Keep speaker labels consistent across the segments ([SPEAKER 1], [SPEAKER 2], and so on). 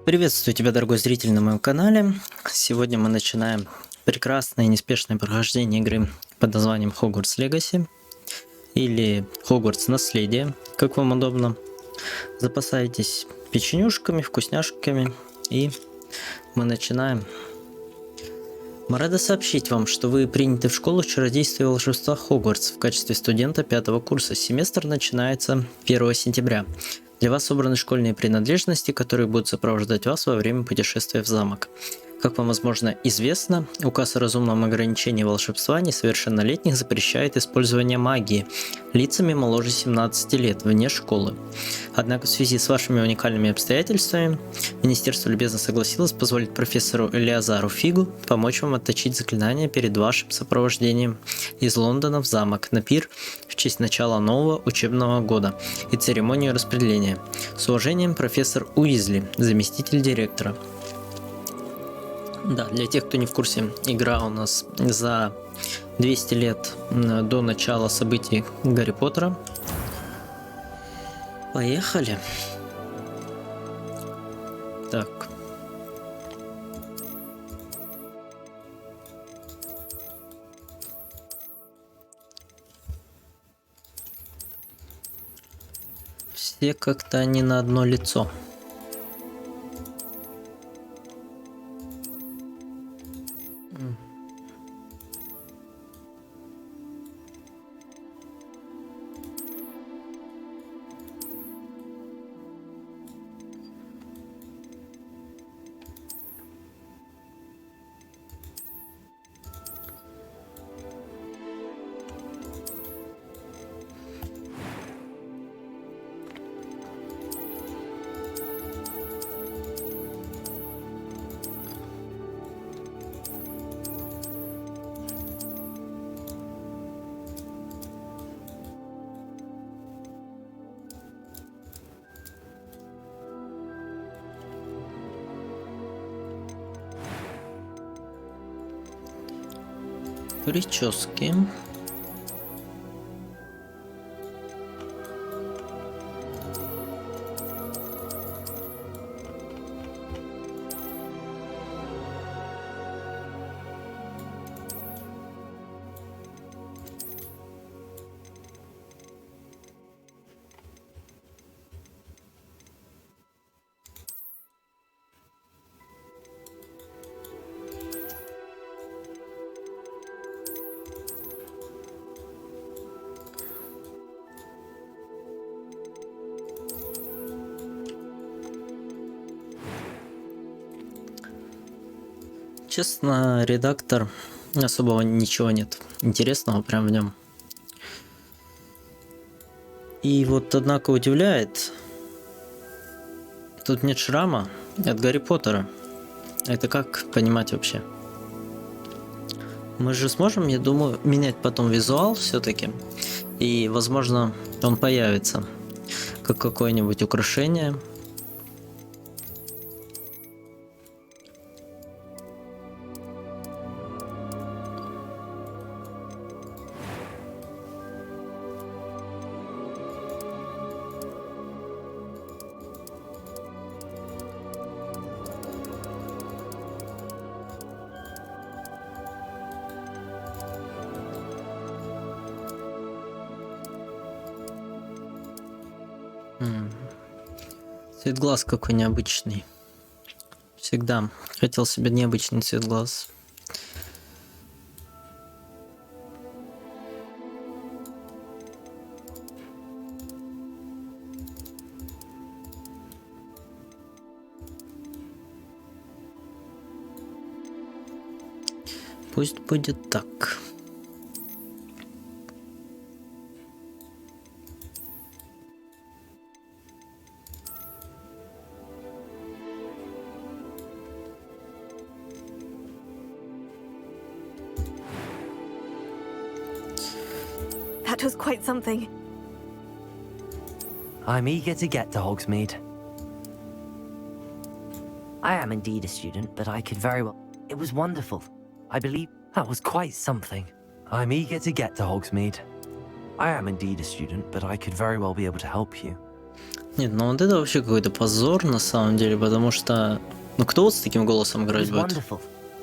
[SPEAKER 1] Приветствую тебя, дорогой зритель, на моем канале. Сегодня мы начинаем прекрасное и неспешное прохождение игры под названием Hogwarts Legacy или Hogwarts Наследие, как вам удобно. Запасайтесь печенюшками, вкусняшками, и мы начинаем. Мы рады сообщить вам, что вы приняты в школу чародейства и волшебства Хогвартс в качестве студента 5-го курса. Семестр начинается 1 сентября. Для вас собраны школьные принадлежности, которые будут сопровождать вас во время путешествия в замок. Как вам, возможно, известно, указ о разумном ограничении волшебства несовершеннолетних запрещает использование магии лицами моложе 17 лет вне школы. Однако в связи с вашими уникальными обстоятельствами министерство любезно согласилось позволить профессору Элиазару Фигу помочь вам отточить заклинания перед вашим сопровождением из Лондона в замок на пир в честь начала нового учебного года и церемонию распределения. С уважением, профессор Уизли, заместитель директора. Да, для тех, кто не в курсе, игра у нас за 200 лет до начала событий Гарри Поттера. Поехали. Так. Все как-то они на одно лицо. Прически. Честно, редактор, особого ничего нет интересного прям в нем. И вот, однако, удивляет, тут нет шрама от Гарри Поттера. Это как понимать вообще? Мы же сможем, я думаю, менять потом визуал все-таки. И, возможно, он появится как какое-нибудь украшение. Цвет глаз какой необычный. Всегда хотел себе необычный цвет глаз. Пусть будет так.
[SPEAKER 2] That was quite something.
[SPEAKER 3] I'm eager to get to Hogsmeade. I am indeed a student, but I could very well... It was wonderful. I believe that was quite something. I'm eager to get to Hogsmeade. I am indeed a student, but I could very well be able to help you.
[SPEAKER 1] Нет, ну вот это вообще какой-то позор на самом деле, потому что... Ну кто вот с таким голосом
[SPEAKER 3] It
[SPEAKER 1] играть
[SPEAKER 3] was
[SPEAKER 1] будет?
[SPEAKER 3] wonderful.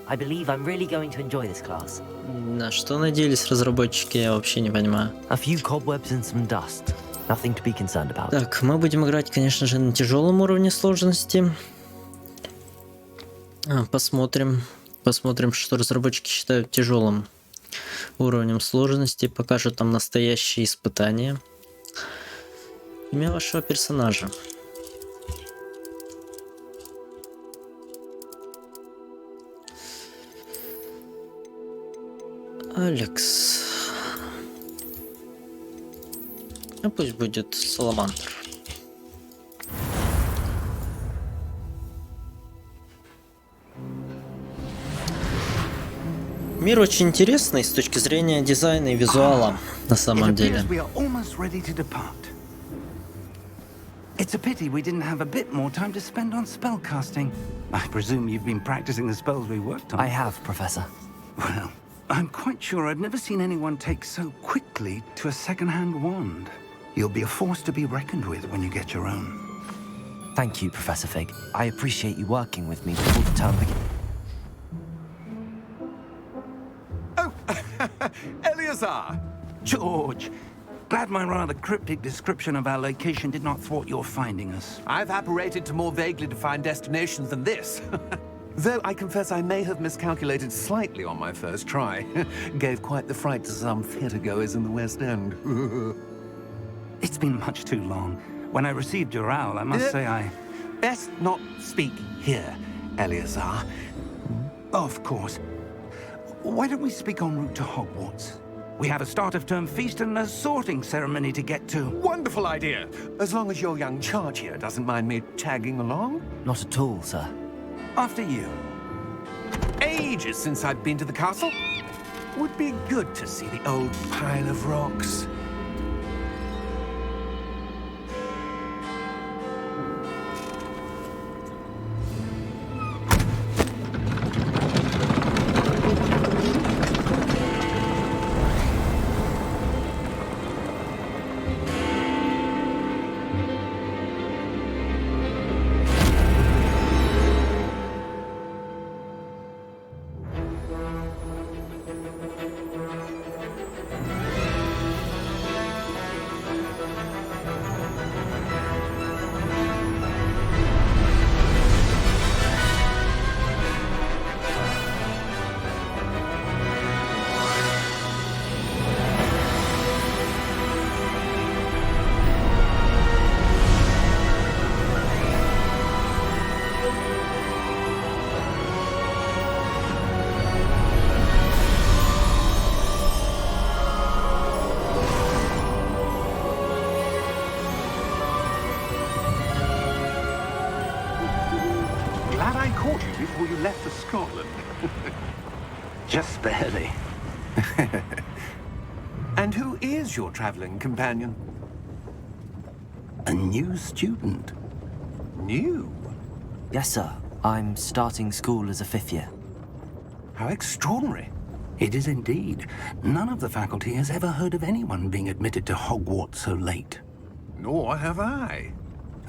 [SPEAKER 3] I believe I'm really going to enjoy this class.
[SPEAKER 1] На что надеялись разработчики, я вообще не понимаю.
[SPEAKER 3] A few cobwebs and some dust. Nothing to be concerned about.
[SPEAKER 1] Так, мы будем играть, конечно же, на тяжелом уровне сложности. Посмотрим. Посмотрим, что разработчики считают тяжелым уровнем сложности. Покажут там настоящие испытания. Имя вашего персонажа. Алекс. А пусть будет Саламандр. Мир очень интересный с точки зрения дизайна и визуала, на самом деле.
[SPEAKER 4] It's a pity we didn't have a bit more time to spend on spellcasting. I presume you've been practicing the spells we worked on.
[SPEAKER 3] I have, Professor.
[SPEAKER 4] Well, I'm quite sure I've never seen anyone take so quickly to a second-hand wand. You'll be a force to be reckoned with when you get your own.
[SPEAKER 3] Thank you, Professor Fig. I appreciate you working with me before the term begins.
[SPEAKER 4] Oh, Eleazar! George! Glad my rather cryptic description of our location did not thwart your finding us.
[SPEAKER 5] I've apparated to more vaguely defined destinations than this. Though I confess I may have miscalculated slightly on my first try. Gave quite the fright to some theatre-goers in the West End.
[SPEAKER 4] It's been much too long. When I received your owl, I must say I...
[SPEAKER 5] Best not speak here, Eleazar.
[SPEAKER 4] Of course. Why don't we speak en route to Hogwarts? We have a start-of-term feast and a sorting ceremony to get to.
[SPEAKER 5] Wonderful idea! As long as your young charge here doesn't mind me tagging along.
[SPEAKER 3] Not at all, sir.
[SPEAKER 4] After you.
[SPEAKER 5] Ages since I've been to the castle. Would be good to see the old pile of rocks.
[SPEAKER 4] Before you left for Scotland. Just barely.
[SPEAKER 5] And who is your traveling companion?
[SPEAKER 4] A new student.
[SPEAKER 5] New?
[SPEAKER 3] Yes, sir. I'm starting school as a 5th year.
[SPEAKER 5] How extraordinary.
[SPEAKER 4] It is indeed. None of the faculty has ever heard of anyone being admitted to Hogwarts so late.
[SPEAKER 5] Nor have I.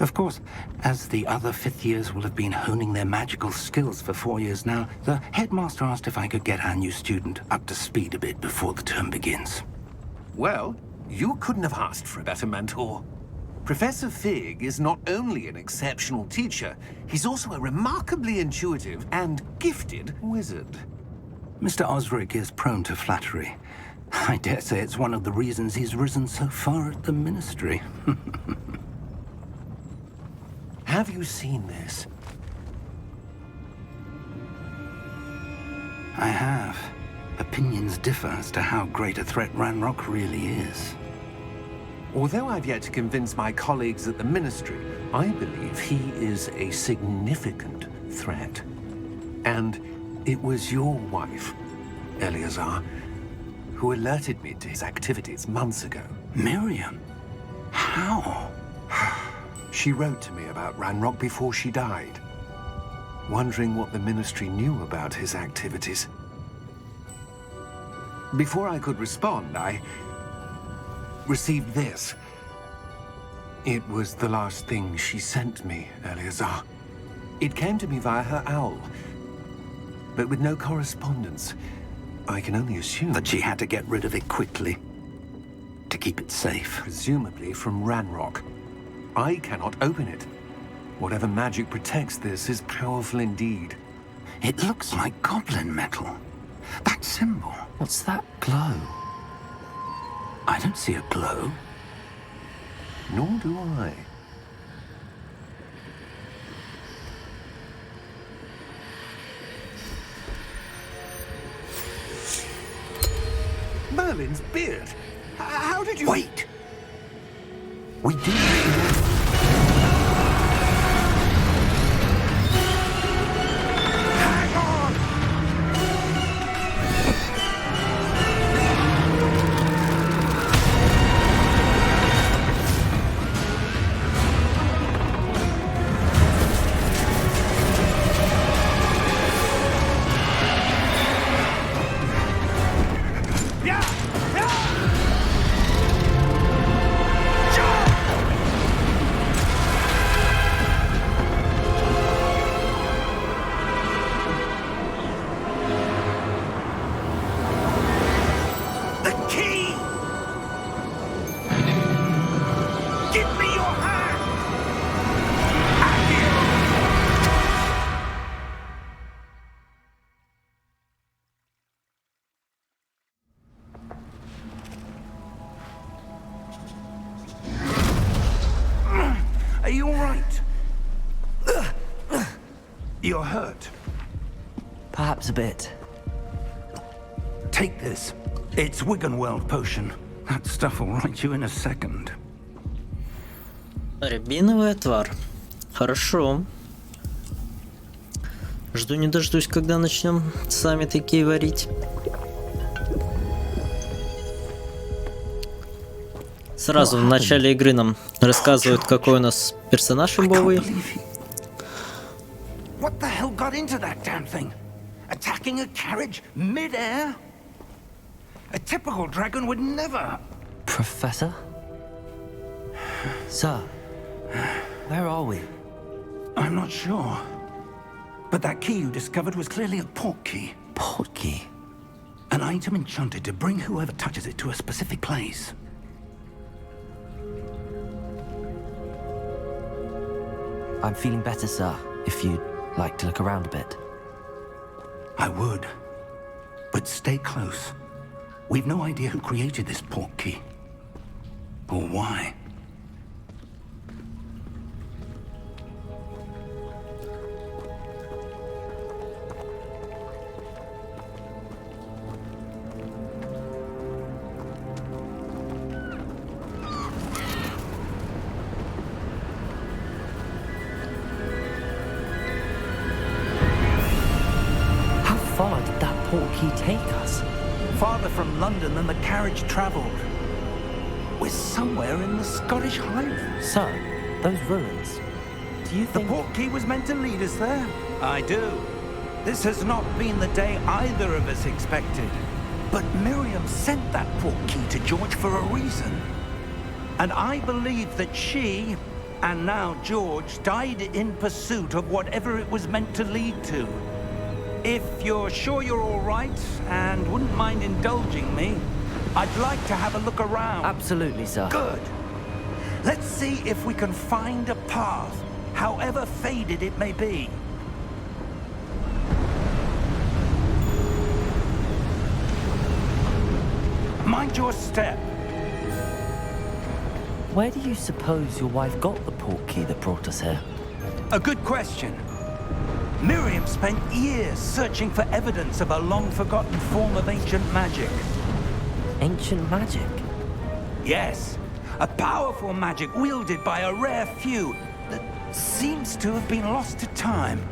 [SPEAKER 4] Of course, as the other 5th years will have been honing their magical skills for 4 years now, the headmaster asked if I could get our new student up to speed a bit before the term begins.
[SPEAKER 5] Well, you couldn't have asked for a better mentor. Professor Fig is not only an exceptional teacher, he's also a remarkably intuitive and gifted wizard.
[SPEAKER 4] Mr. Osric is prone to flattery. I dare say it's one of the reasons he's risen so far at the ministry.
[SPEAKER 5] Have you seen this?
[SPEAKER 4] I have. Opinions differ as to how great a threat Ranrock really is.
[SPEAKER 5] Although I've yet to convince my colleagues at the Ministry, I believe he is a significant threat. And it was your wife, Eleazar, who alerted me to his activities months ago.
[SPEAKER 4] Miriam? How?
[SPEAKER 5] She wrote to me about Ranrock before she died, wondering what the Ministry knew about his activities. Before I could respond, I received this. It was the last thing she sent me, Eleazar. It came to me via her owl, but with no correspondence. I can only assume
[SPEAKER 4] That she had to get rid of it quickly to keep it safe.
[SPEAKER 5] presumably from Ranrock. I cannot open it. Whatever magic protects this is powerful indeed.
[SPEAKER 4] It looks like goblin metal. That symbol.
[SPEAKER 3] What's that glow?
[SPEAKER 4] I don't see a glow.
[SPEAKER 5] Nor do I. Merlin's beard. How did you...
[SPEAKER 4] Wait! We do...
[SPEAKER 5] Hang on! The key! Give me your hand! Are you all right? You're hurt.
[SPEAKER 3] Perhaps a bit.
[SPEAKER 4] Take this. It's Wiggenweld potion. That stuff will right you in a second.
[SPEAKER 1] Рябиновый отвар. Хорошо. Жду не дождусь, когда начнем сами такие варить. Сразу в начале игры нам рассказывают, какой у нас персонаж имбовый.
[SPEAKER 4] What the hell got into that damn thing? Attacking a carriage mid-air? A typical dragon would never.
[SPEAKER 3] Professor? Sir, where are we?
[SPEAKER 4] I'm not sure. But that key you discovered was clearly a port key.
[SPEAKER 3] Port key?
[SPEAKER 4] An item enchanted to bring whoever touches it to a specific place.
[SPEAKER 3] I'm feeling better, sir, if you'd like to look around a bit.
[SPEAKER 4] I would. But stay close. We've no idea who created this port key. Or why.
[SPEAKER 3] How far did that port key take us?
[SPEAKER 4] Farther from London than the carriage travelled. We're somewhere in the Scottish Highlands.
[SPEAKER 3] Sir, those ruins. Do you
[SPEAKER 4] The
[SPEAKER 3] think...
[SPEAKER 4] port key was meant to lead us there? I do. This has not been the day either of us expected. But Miriam sent that port key to George for a reason. And I believe that she, and now George, died in pursuit of whatever it was meant to lead to. If you're sure you're all right and wouldn't mind indulging me, I'd like to have a look around.
[SPEAKER 3] Absolutely, sir.
[SPEAKER 4] Good. Let's see if we can find a path, however faded it may be. Mind your step.
[SPEAKER 3] Where do you suppose your wife got the port key that brought us here?
[SPEAKER 4] A good question. Miriam spent years searching for evidence of a long-forgotten form of ancient magic.
[SPEAKER 3] Ancient magic?
[SPEAKER 4] Yes, a powerful magic wielded by a rare few that seems to have been lost to time.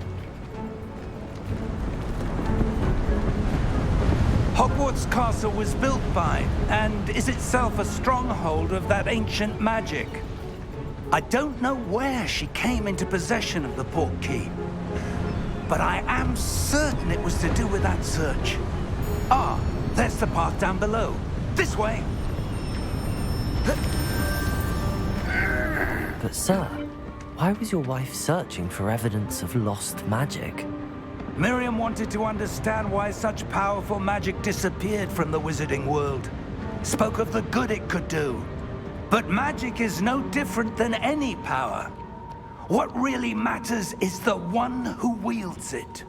[SPEAKER 4] Hogwarts Castle was built by, and is itself a stronghold of that ancient magic. I don't know where she came into possession of the port key, but I am certain it was to do with that search. Ah, there's the path down below. This way!
[SPEAKER 3] But sir, why was your wife searching for evidence of lost magic?
[SPEAKER 4] Miriam wanted to understand why such powerful magic disappeared from the wizarding world. Spoke of the good it could do. But magic is no different than any power. What really matters is the one who wields it.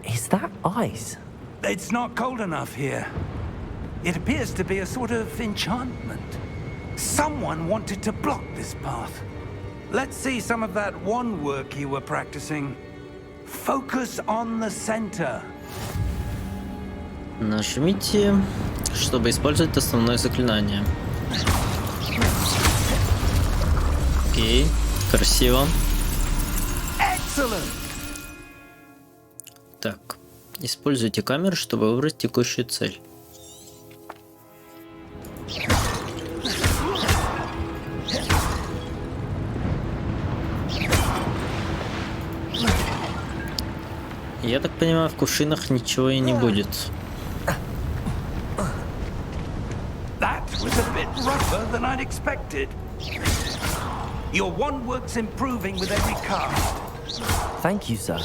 [SPEAKER 3] Is that ice?
[SPEAKER 4] It's not cold enough here. It appears to be a sort of enchantment. Someone wanted to block this path. Let's see some of that one work you were practicing. Focus on the center.
[SPEAKER 1] Нажмите, чтобы использовать основное заклинание. Окей, красиво.
[SPEAKER 4] Excellent.
[SPEAKER 1] Так, используйте камеру, чтобы выбрать текущую цель. Я так понимаю, в кувшинах ничего и не будет.
[SPEAKER 4] That was a bit rougher than I'd expected. Your wand work's improving with every cast.
[SPEAKER 3] Thank you, sir.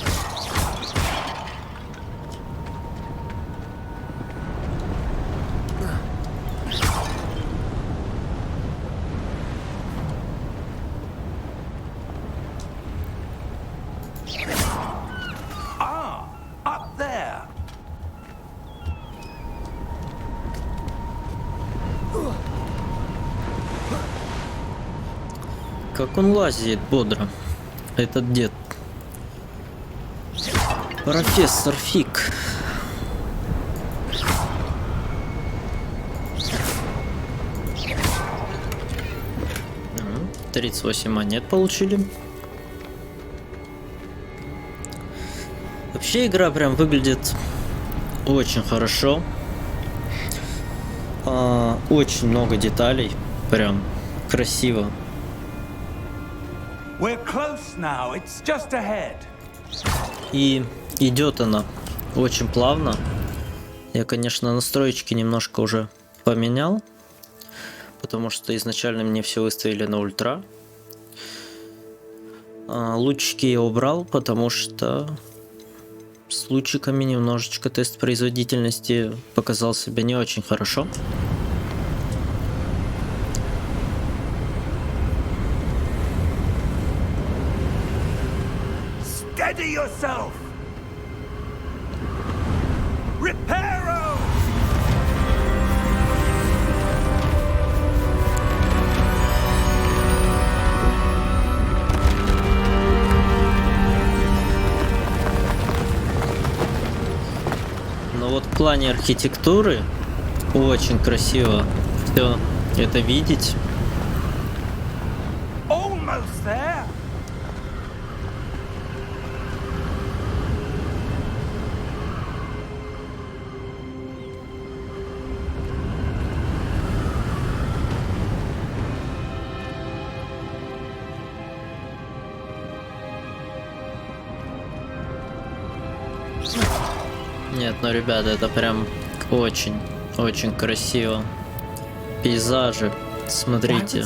[SPEAKER 4] Up there.
[SPEAKER 1] Как он лазит бодро, этот дед. Профессор Фиг. 38 монет получили. Вообще игра прям выглядит очень хорошо. Очень много деталей. Прям красиво.
[SPEAKER 4] We're close now. It's just ahead.
[SPEAKER 1] И идет она очень плавно. Я, конечно, настройки немножко уже поменял, потому что изначально мне все выставили на ультра. Лучики я убрал, потому что с лучиками немножечко тест производительности показал себя не очень хорошо.
[SPEAKER 4] Steady yourself. Reparo.
[SPEAKER 1] Но вот в плане архитектуры очень красиво все это видеть.
[SPEAKER 4] Almost there.
[SPEAKER 1] Нет, ну, ребята, это прям очень красиво. Пейзажи, смотрите,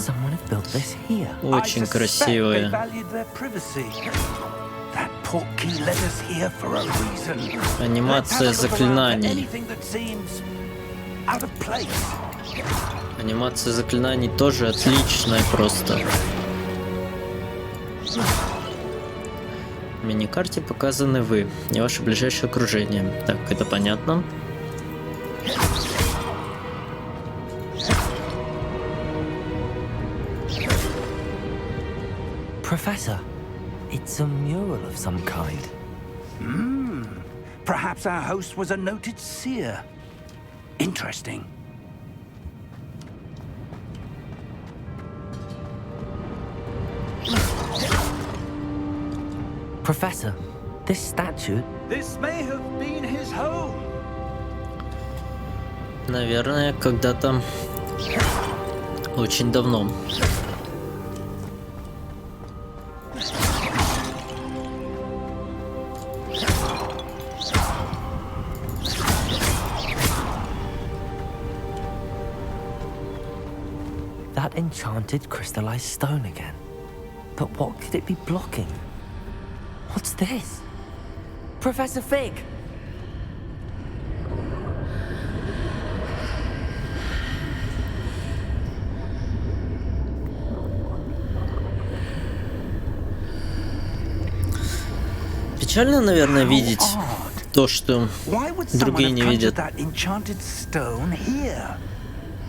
[SPEAKER 1] очень красивые. Анимация заклинаний. Анимация заклинаний тоже отличная просто. В миникарте показаны вы и ваше ближайшее окружение. Так, это понятно.
[SPEAKER 3] Professor, it's a mural of some kind.
[SPEAKER 4] Perhaps our host was a noted seer. Interesting.
[SPEAKER 3] Professor, this statue...
[SPEAKER 4] This may have been his home.
[SPEAKER 1] Наверное, когда-то очень давно.
[SPEAKER 3] enchanted crystallized stone again. But what could it be blocking? What's this? Professor Fig!
[SPEAKER 1] Печально, наверное, видеть
[SPEAKER 4] odd.
[SPEAKER 1] то, что
[SPEAKER 4] Why would someone
[SPEAKER 1] другие
[SPEAKER 4] have
[SPEAKER 1] не
[SPEAKER 4] conjured
[SPEAKER 1] видят.
[SPEAKER 4] that enchanted stone here?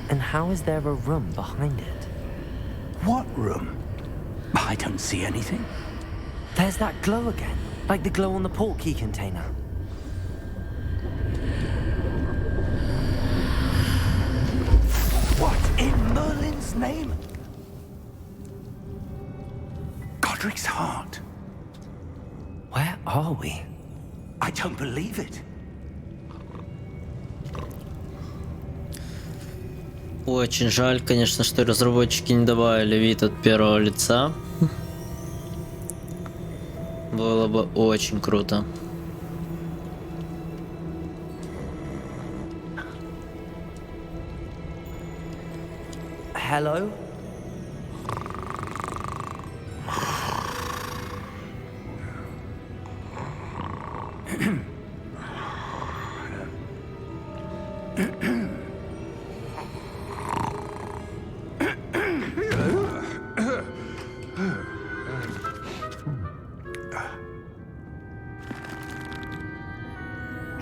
[SPEAKER 3] And how is there a room behind it?
[SPEAKER 4] What room? I don't see anything.
[SPEAKER 3] There's that glow again, like the glow on the portkey container.
[SPEAKER 4] What in Merlin's name? Godric's heart.
[SPEAKER 3] Where are we?
[SPEAKER 4] I don't believe it.
[SPEAKER 1] Очень жаль, конечно, что разработчики не добавили вид от первого лица. Было бы очень круто.
[SPEAKER 3] Hello?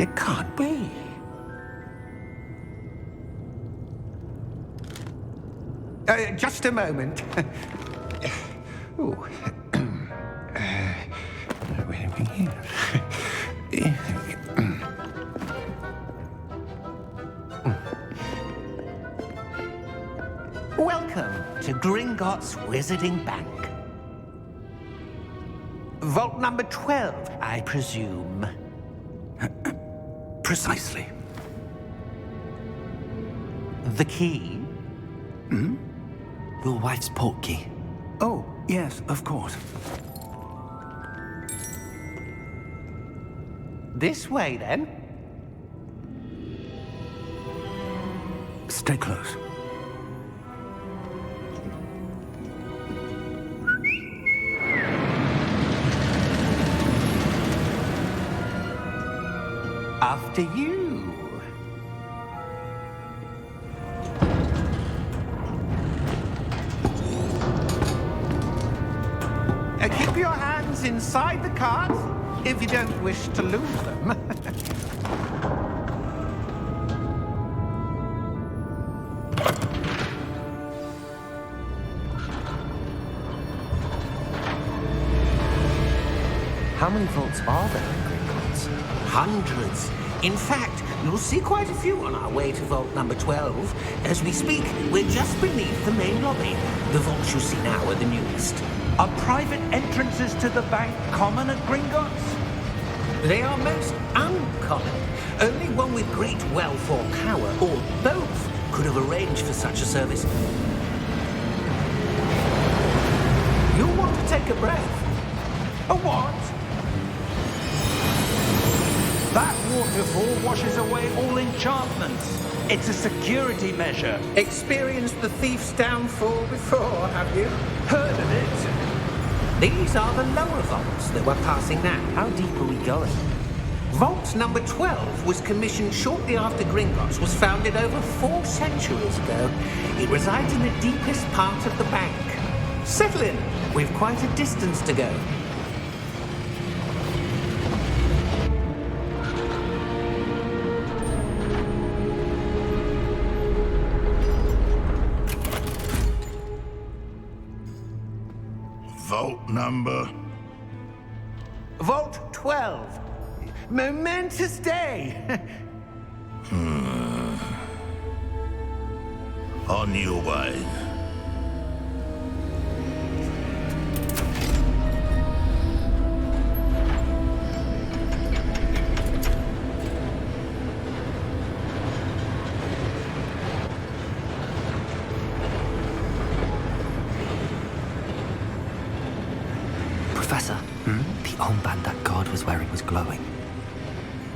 [SPEAKER 4] It can't be. Just a moment. Ooh. Where are we here? Welcome to Gringotts Wizarding Bank. Vault number 12, I presume. Precisely. The key?
[SPEAKER 3] Your wife's portkey.
[SPEAKER 4] Oh, yes, of course. This way, then. Stay close. After you. Keep your hands inside the cards if you don't wish to lose them.
[SPEAKER 3] How many vaults are there in Gringotts?
[SPEAKER 6] Hundreds. In fact, you'll see quite a few on our way to vault number 12. As we speak, we're just beneath the main lobby. The vaults you see now are the newest.
[SPEAKER 4] Are private entrances to the bank common at Gringotts?
[SPEAKER 6] They are most uncommon. Only one with great wealth or power, or both, could have arranged for such a service. You'll want to take a breath.
[SPEAKER 4] A what? That waterfall washes away all enchantments. It's a security measure.
[SPEAKER 6] Experienced the thief's downfall before, have you?
[SPEAKER 4] Heard of it?
[SPEAKER 6] These are the lower vaults that we're passing now.
[SPEAKER 3] How deep are we going?
[SPEAKER 6] Vault number 12 was commissioned shortly after Gringotts was founded over 4 centuries ago. It resides in the deepest part of the bank. Settle in. We've quite a distance to go.
[SPEAKER 7] Vault number?
[SPEAKER 4] Vault 12. Momentous day.
[SPEAKER 7] On your way.
[SPEAKER 3] Professor, the armband that guard was wearing was glowing.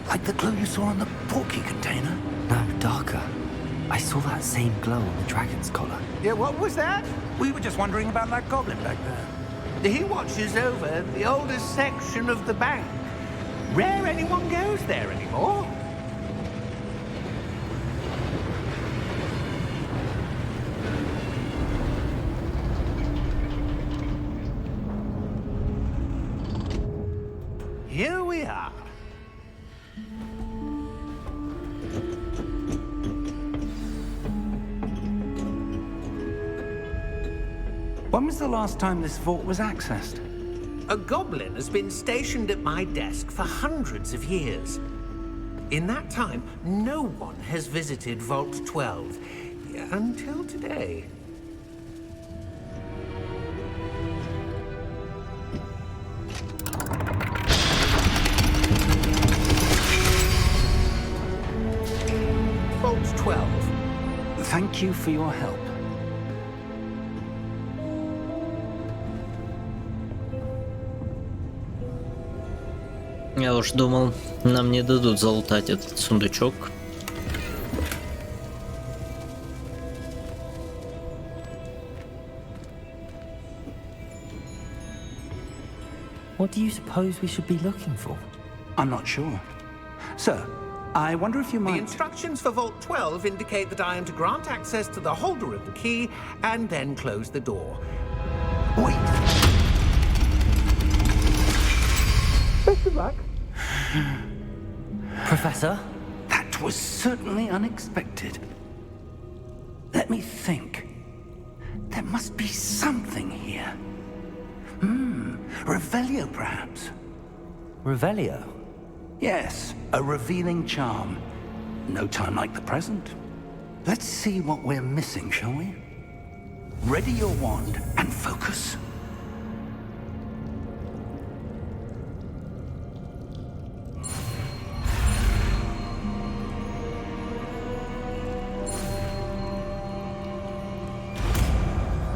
[SPEAKER 4] Like the glow you saw on the portkey container?
[SPEAKER 3] No, darker. I saw that same glow on the dragon's collar.
[SPEAKER 4] Yeah, what was that? We were just wondering about that goblin back there.
[SPEAKER 6] He watches over the oldest section of the bank. Rare anyone goes there anymore. Here we are.
[SPEAKER 4] When was the last time this vault was accessed?
[SPEAKER 6] A goblin has been stationed at my desk for hundreds of years. In that time, no one has visited Vault 12 until today. Vault 12.
[SPEAKER 4] Thank you for your help.
[SPEAKER 1] Я уж думал, нам не дадут залутать этот сундучок.
[SPEAKER 3] What do you suppose we should be looking for?
[SPEAKER 4] I'm not sure. Sir, I wonder if you
[SPEAKER 6] The
[SPEAKER 4] might...
[SPEAKER 6] instructions for Vault 12 indicate that I am to grant access to the holder of the key and then close the door.
[SPEAKER 4] Wait! Best of luck.
[SPEAKER 3] Professor?
[SPEAKER 4] That was certainly unexpected. Let me think. There must be something here. Revelio, perhaps?
[SPEAKER 3] Revelio?
[SPEAKER 4] Yes, a revealing charm. No time like the present. Let's see what we're missing, shall we? Ready your wand and focus.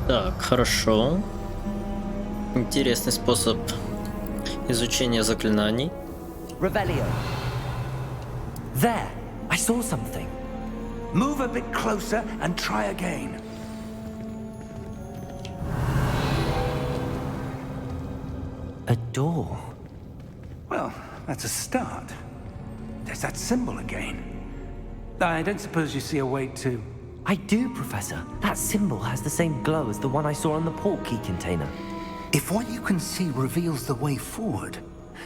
[SPEAKER 1] Так, хорошо. Интересный способ изучения заклинаний.
[SPEAKER 3] Revelio. There! I saw something.
[SPEAKER 4] Move a bit closer and try again.
[SPEAKER 3] A door.
[SPEAKER 4] Well, that's a start. There's that symbol again. I don't suppose you see a way to...
[SPEAKER 3] I do, Professor. That symbol has the same glow as the one I saw on the port key container.
[SPEAKER 4] If what you can see reveals the way forward,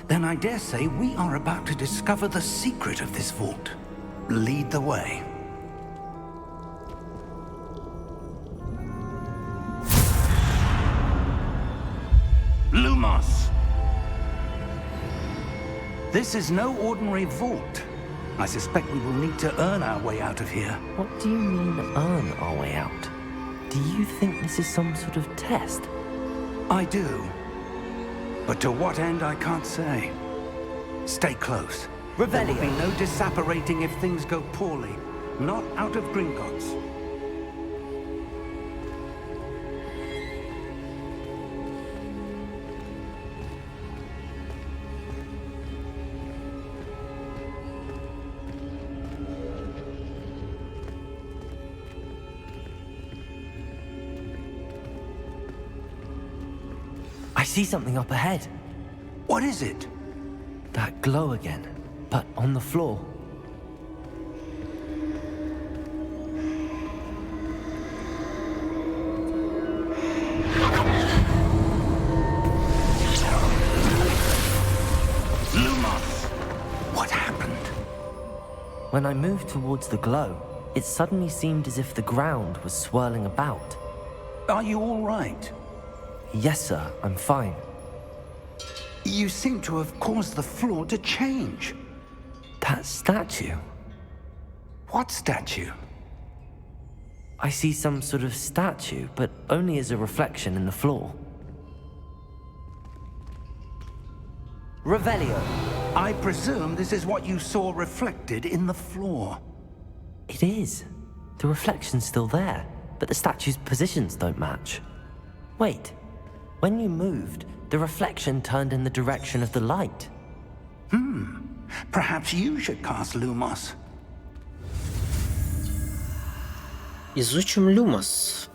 [SPEAKER 4] then I dare say we are about to discover the secret of this vault. Lead the way. Lumos! This is no ordinary vault. I suspect we will need to earn our way out of here.
[SPEAKER 3] What do you mean, earn our way out? Do you think this is some sort of test?
[SPEAKER 4] I do. But to what end, I can't say. Stay close. There will be no disapparating if things go poorly. Not out of Gringotts.
[SPEAKER 3] I see something up ahead.
[SPEAKER 4] What is it?
[SPEAKER 3] That glow again, but on the floor.
[SPEAKER 4] Lumos! What happened?
[SPEAKER 3] When I moved towards the glow, it suddenly seemed as if the ground was swirling about.
[SPEAKER 4] Are you all right?
[SPEAKER 3] Yes, sir, I'm fine.
[SPEAKER 4] You seem to have caused the floor to change.
[SPEAKER 3] That statue.
[SPEAKER 4] What statue?
[SPEAKER 3] I see some sort of statue, but only as a reflection in the floor. Revelio.
[SPEAKER 4] I presume this is what you saw reflected in the floor.
[SPEAKER 3] It is. The reflection's still there, but the statue's positions don't match. Wait. When you moved, the reflection turned in the direction of the light.
[SPEAKER 4] Perhaps you should cast Lumos.
[SPEAKER 1] Изучим Люмос.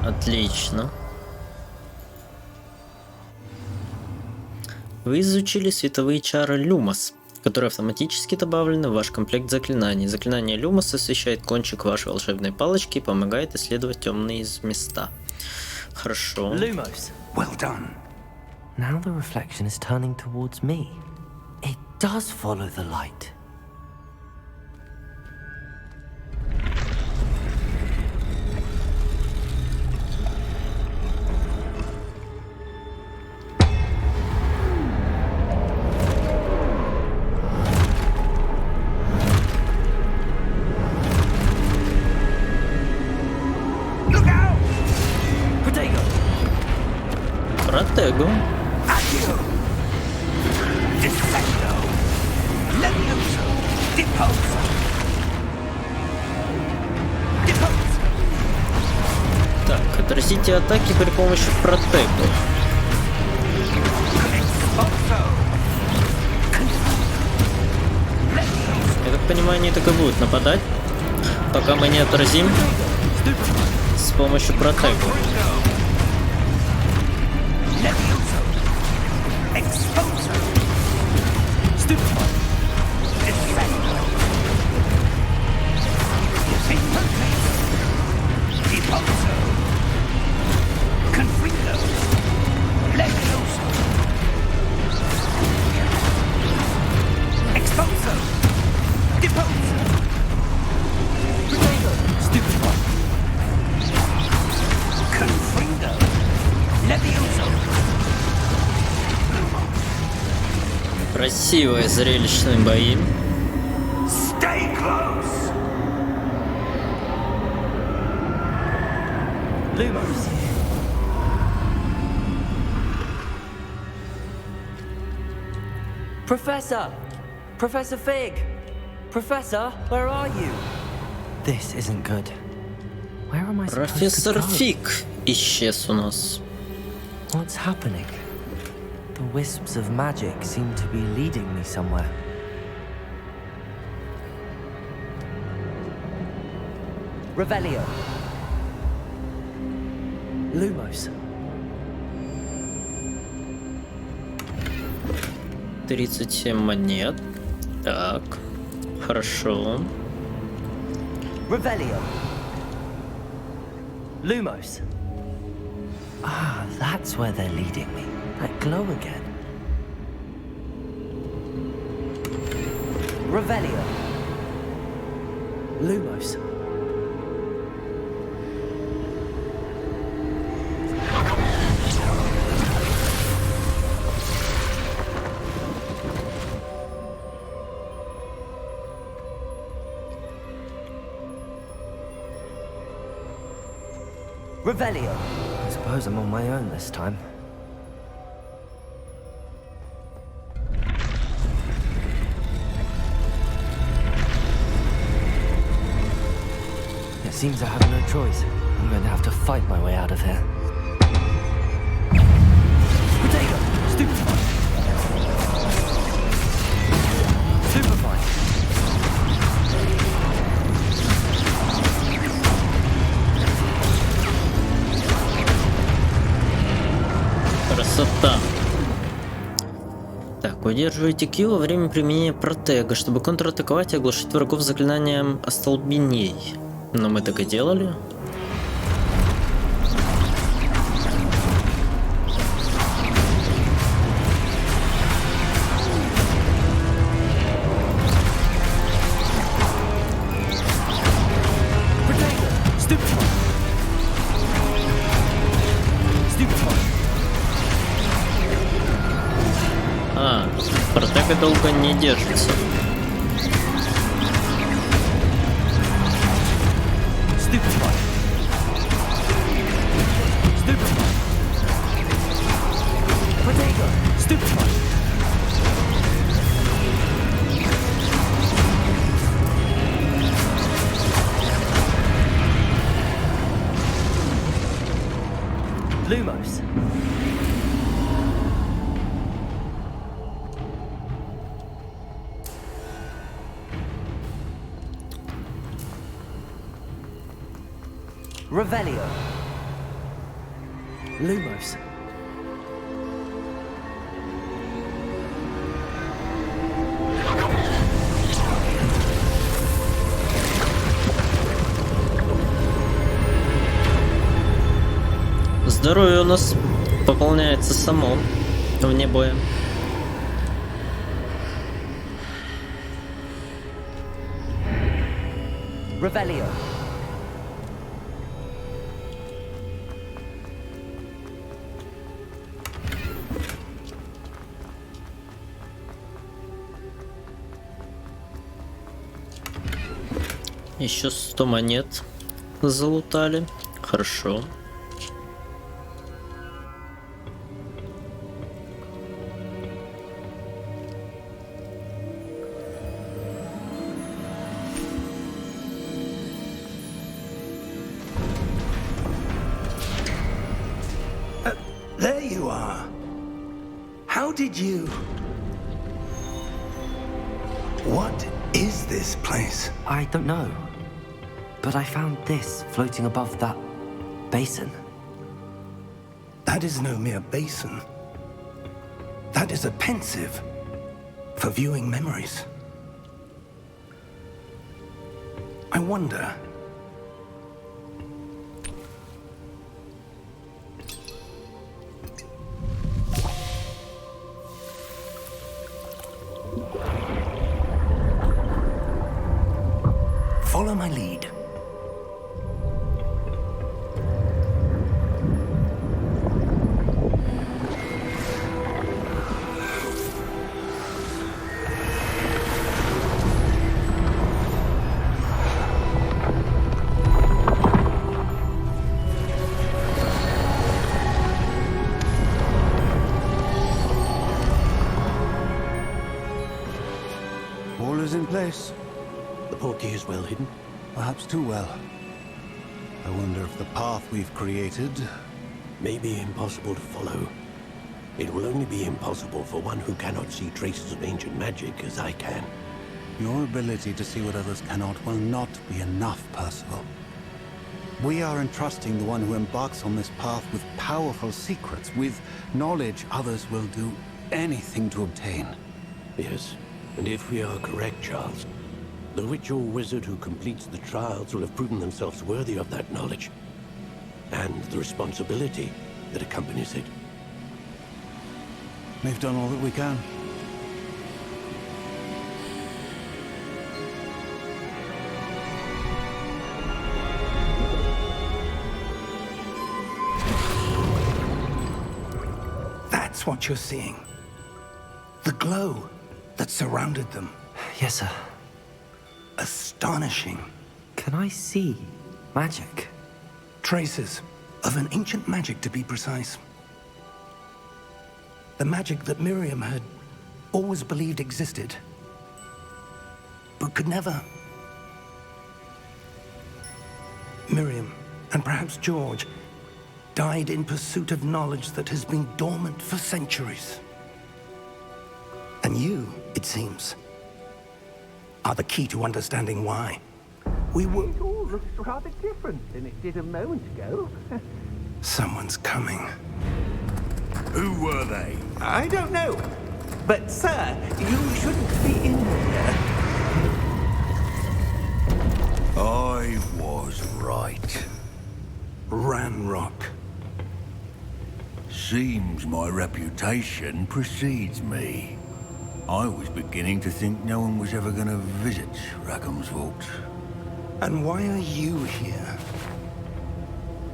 [SPEAKER 1] Отлично. Вы изучили световые чары Люмос, которые автоматически добавлены в ваш комплект заклинаний. Заклинание Люмос освещает кончик вашей волшебной палочки и помогает исследовать темные места. Хорошо.
[SPEAKER 3] Lumos.
[SPEAKER 4] Well done.
[SPEAKER 3] Now the reflection is turning towards me. It does follow the light.
[SPEAKER 1] Протегу.
[SPEAKER 4] Addio. Descendo. Levioso. Deposo. Deposo.
[SPEAKER 1] Так, отразите атаки при помощи протегу.
[SPEAKER 4] Exposo.
[SPEAKER 1] Я так понимаю, они так и будут нападать, пока мы не отразим с помощью протегу.
[SPEAKER 4] Levioso. Exposo. Stupefy. Descendo. Imposo. Deposo. Confringo. Levioso. Exposo. Deposo. Stupefy. Confringo. Levioso.
[SPEAKER 1] Красивые зрелищные бои.
[SPEAKER 4] Stay close.
[SPEAKER 3] Lumos. Professor! Professor Fig! Professor, where are you? This isn't good. Where am I supposed to
[SPEAKER 1] Профессор
[SPEAKER 3] go?
[SPEAKER 1] Фиг исчез у нас.
[SPEAKER 3] What's happening? The wisps of magic seem to be leading me somewhere. Revelio. Lumos.
[SPEAKER 1] 37 монет. Так, хорошо.
[SPEAKER 3] Revelio. Lumos. Ah, that's where they're leading me. That glow again. Revelio. Lumos. Revelio. I suppose I'm on my own this time. It seems I have no choice. I'm going to have to fight my way out of here. Potato! Stupefy! Stupefy!
[SPEAKER 1] Красота. Так, удерживайте Q во время применения протега, чтобы контратаковать и оглушить врагов заклинанием остолбеней. Но мы так и делали. А, протега долго не держится.
[SPEAKER 3] Lumos. Revelio. Lumos.
[SPEAKER 1] Здоровье у нас пополняется само вне боя.
[SPEAKER 3] Revelio.
[SPEAKER 1] Еще 100 монет залутали. Хорошо.
[SPEAKER 4] There you are. How did you... What is this place?
[SPEAKER 3] I don't know. But I found this floating above that basin.
[SPEAKER 4] That is no mere basin. That is a pensive for viewing memories. I wonder... Follow my lead.
[SPEAKER 8] All is in place.
[SPEAKER 6] The portkey is well hidden.
[SPEAKER 8] Perhaps too well. I wonder if the path we've created...
[SPEAKER 6] May be impossible to follow. It will only be impossible for one who cannot see traces of ancient magic as I can.
[SPEAKER 8] Your ability to see what others cannot will not be enough, Percival. We are entrusting the one who embarks on this path with powerful secrets, with knowledge others will do anything to obtain.
[SPEAKER 6] Yes, and if we are correct, Charles, the witch or wizard who completes the trials will have proven themselves worthy of that knowledge, and the responsibility that accompanies it.
[SPEAKER 8] We've done all that we can.
[SPEAKER 4] That's what you're seeing. The glow that surrounded them.
[SPEAKER 3] Yes, sir.
[SPEAKER 4] Astonishing.
[SPEAKER 3] Can I see magic?
[SPEAKER 4] Traces of an ancient magic, to be precise. The magic that Miriam had always believed existed, but could never. Miriam, and perhaps George, died in pursuit of knowledge that has been dormant for centuries. And you, it seems, are the key to understanding why. We were...
[SPEAKER 6] It all looks rather different than it did a moment ago.
[SPEAKER 4] Someone's coming.
[SPEAKER 7] Who were they?
[SPEAKER 6] I don't know. But, sir, you shouldn't be in here.
[SPEAKER 7] I was right.
[SPEAKER 4] Ranrock.
[SPEAKER 7] Seems my reputation precedes me. I was beginning to think no one was ever going to visit Rackham's vault.
[SPEAKER 4] And why are you here?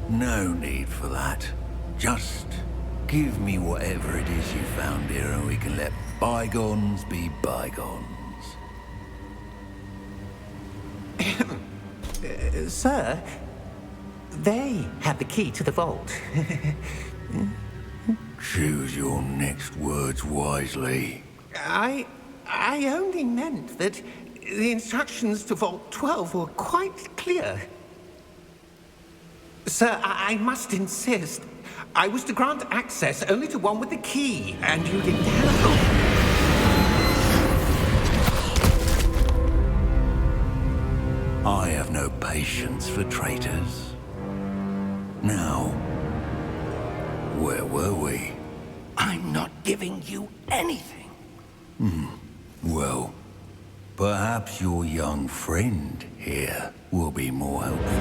[SPEAKER 7] No need for that. Just give me whatever it is you found here and we can let bygones be bygones.
[SPEAKER 6] Sir, they have the key to the vault.
[SPEAKER 7] Choose your next words wisely.
[SPEAKER 6] I only meant that the instructions to Vault 12 were quite clear. Sir, I must insist. I was to grant access only to one with the key, and you didn't have.
[SPEAKER 7] I have no patience for traitors. Now, where were we?
[SPEAKER 4] I'm not giving you anything.
[SPEAKER 7] Well, perhaps your young friend here will be more helpful.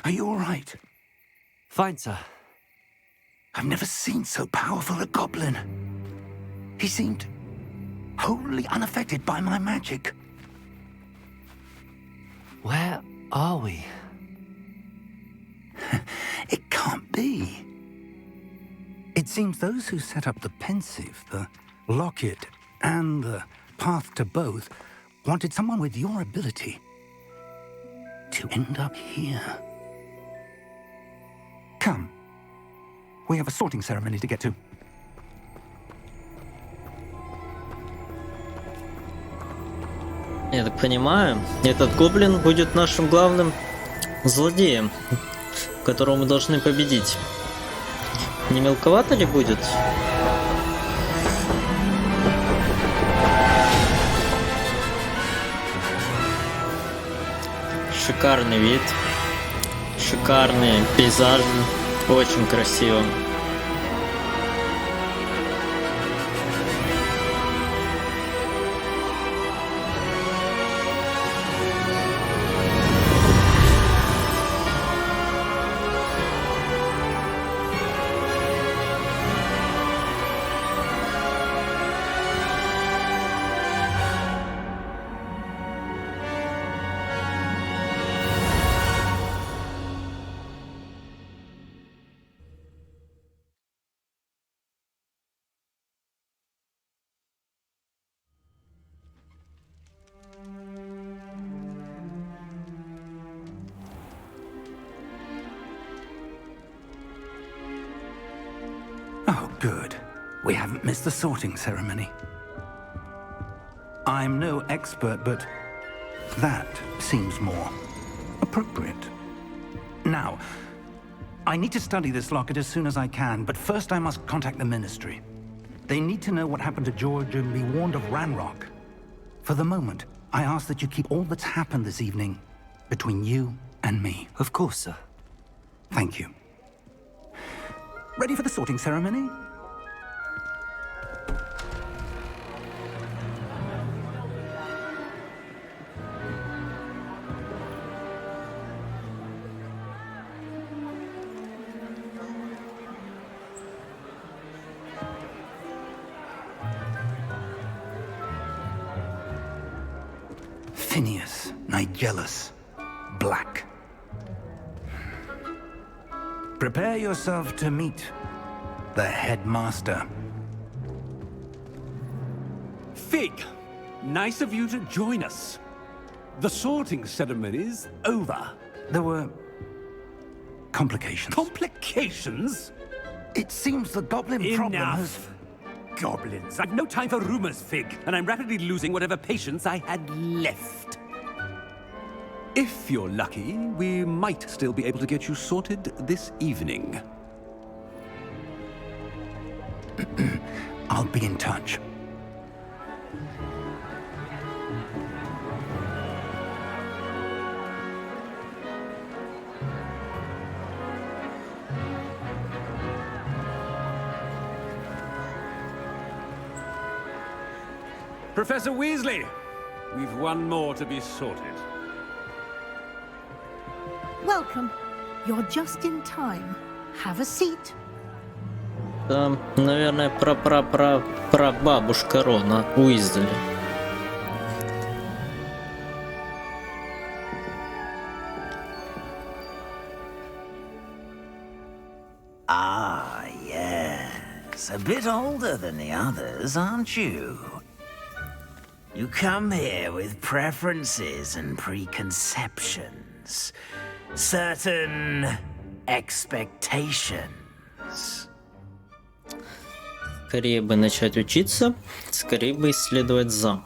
[SPEAKER 4] Are you all right?
[SPEAKER 3] Fine, sir.
[SPEAKER 4] I've never seen so powerful a goblin. He seemed wholly unaffected by my magic.
[SPEAKER 3] Where are we?
[SPEAKER 4] It can't be. It seems those who set up the pensive, the locket, and the path to both wanted someone with your ability to end up here. Come. We have a sorting ceremony to get to.
[SPEAKER 1] Я так понимаю, этот гоблин будет нашим главным злодеем, которого мы должны победить. Не мелковато ли будет? Шикарный вид, шикарные пейзажи, очень красиво.
[SPEAKER 4] Oh, good. We haven't missed the sorting ceremony. I'm no expert, but that seems more appropriate. Now, I need to study this locket as soon as I can, but first I must contact the Ministry. They need to know what happened to George and be warned of Ranrock. For the moment, I ask that you keep all that's happened this evening between you and me.
[SPEAKER 3] Of course, sir.
[SPEAKER 4] Thank you. Ready for the sorting ceremony? Phineas, Nigellus, Black. Prepare yourself to meet the headmaster.
[SPEAKER 9] Fig, nice of you to join us. The sorting ceremony's over.
[SPEAKER 4] There were complications.
[SPEAKER 9] Complications?
[SPEAKER 4] It seems the goblin problem has...
[SPEAKER 9] Enough. Goblins. I've no time for rumors, Fig, and I'm rapidly losing whatever patience I had left. If you're lucky, we might still be able to get you sorted this evening.
[SPEAKER 4] I'll be in touch.
[SPEAKER 9] Professor Weasley, we've one more to be sorted.
[SPEAKER 10] Welcome. You're just in time. Have a seat.
[SPEAKER 1] Там, наверное, прабабушка Рона Уизли.
[SPEAKER 4] Ah, yes. A bit older than the others, aren't you? You come here with preferences and preconceptions. Certain expectations.
[SPEAKER 1] Скорее бы начать учиться, скорее бы исследовать замок.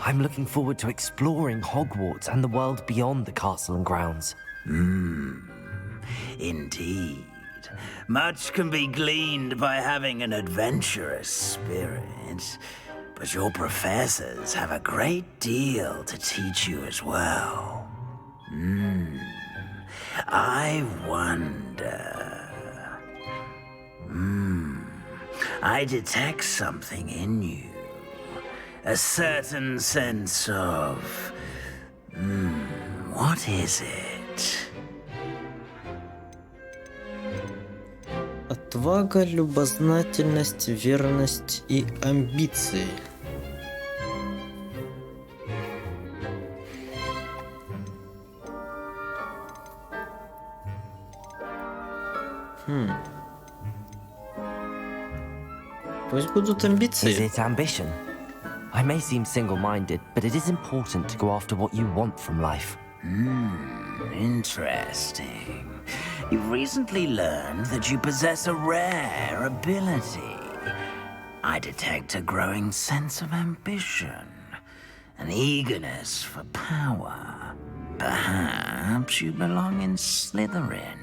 [SPEAKER 3] I'm looking forward to exploring Hogwarts and the world beyond the castle and grounds.
[SPEAKER 4] Indeed. Much can be gleaned by having an adventurous spirit, but your professors have a great deal to teach you as well. I wonder... I detect something in you. A certain sense of... what is it?
[SPEAKER 1] Отвага, любознательность, верность и амбиции. Пусть будут
[SPEAKER 3] Is
[SPEAKER 1] амбиции.
[SPEAKER 3] it ambition? I may seem single-minded, but it is important to go after what you want from life.
[SPEAKER 4] Interesting. You've recently learned that you possess a rare ability. I detect a growing sense of ambition, an eagerness for power. Perhaps you belong in Slytherin.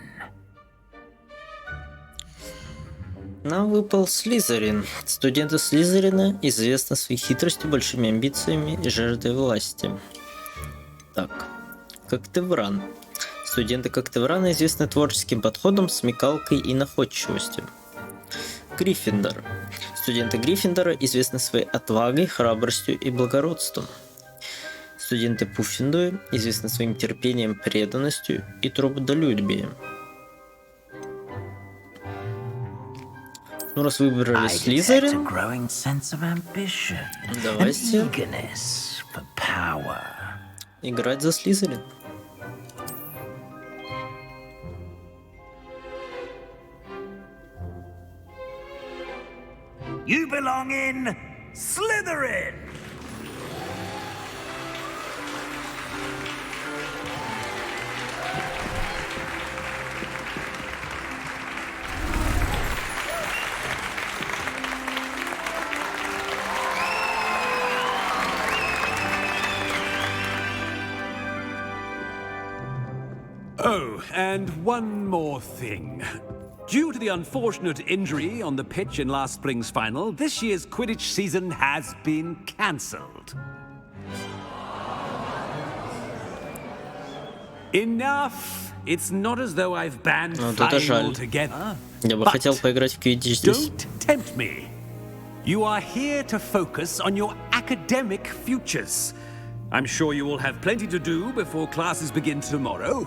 [SPEAKER 1] Нам выпал Слизерин. Студенты Слизерина известны своей хитростью, большими амбициями и жаждой власти. Так, Когтевран. Студенты Когтеврана известны творческим подходом, смекалкой и находчивостью. Гриффиндор. Студенты Гриффиндора известны своей отвагой, храбростью и благородством. Студенты Пуффиндуя известны своим терпением, преданностью и трудолюбием. Ну, раз выбрали Слизерин, давайте играть за Слизерин.
[SPEAKER 4] You belong in Slytherin!
[SPEAKER 9] Oh, and one more thing. Due to the unfortunate injury on the pitch in last spring's final, this year's Quidditch season has been cancelled. Enough! It's not as though I've banned flying altogether.
[SPEAKER 1] Я бы хотел поиграть в Quidditch здесь.
[SPEAKER 9] Don't tempt me. You are here to focus on your academic futures. I'm sure you will have plenty to do before classes begin tomorrow.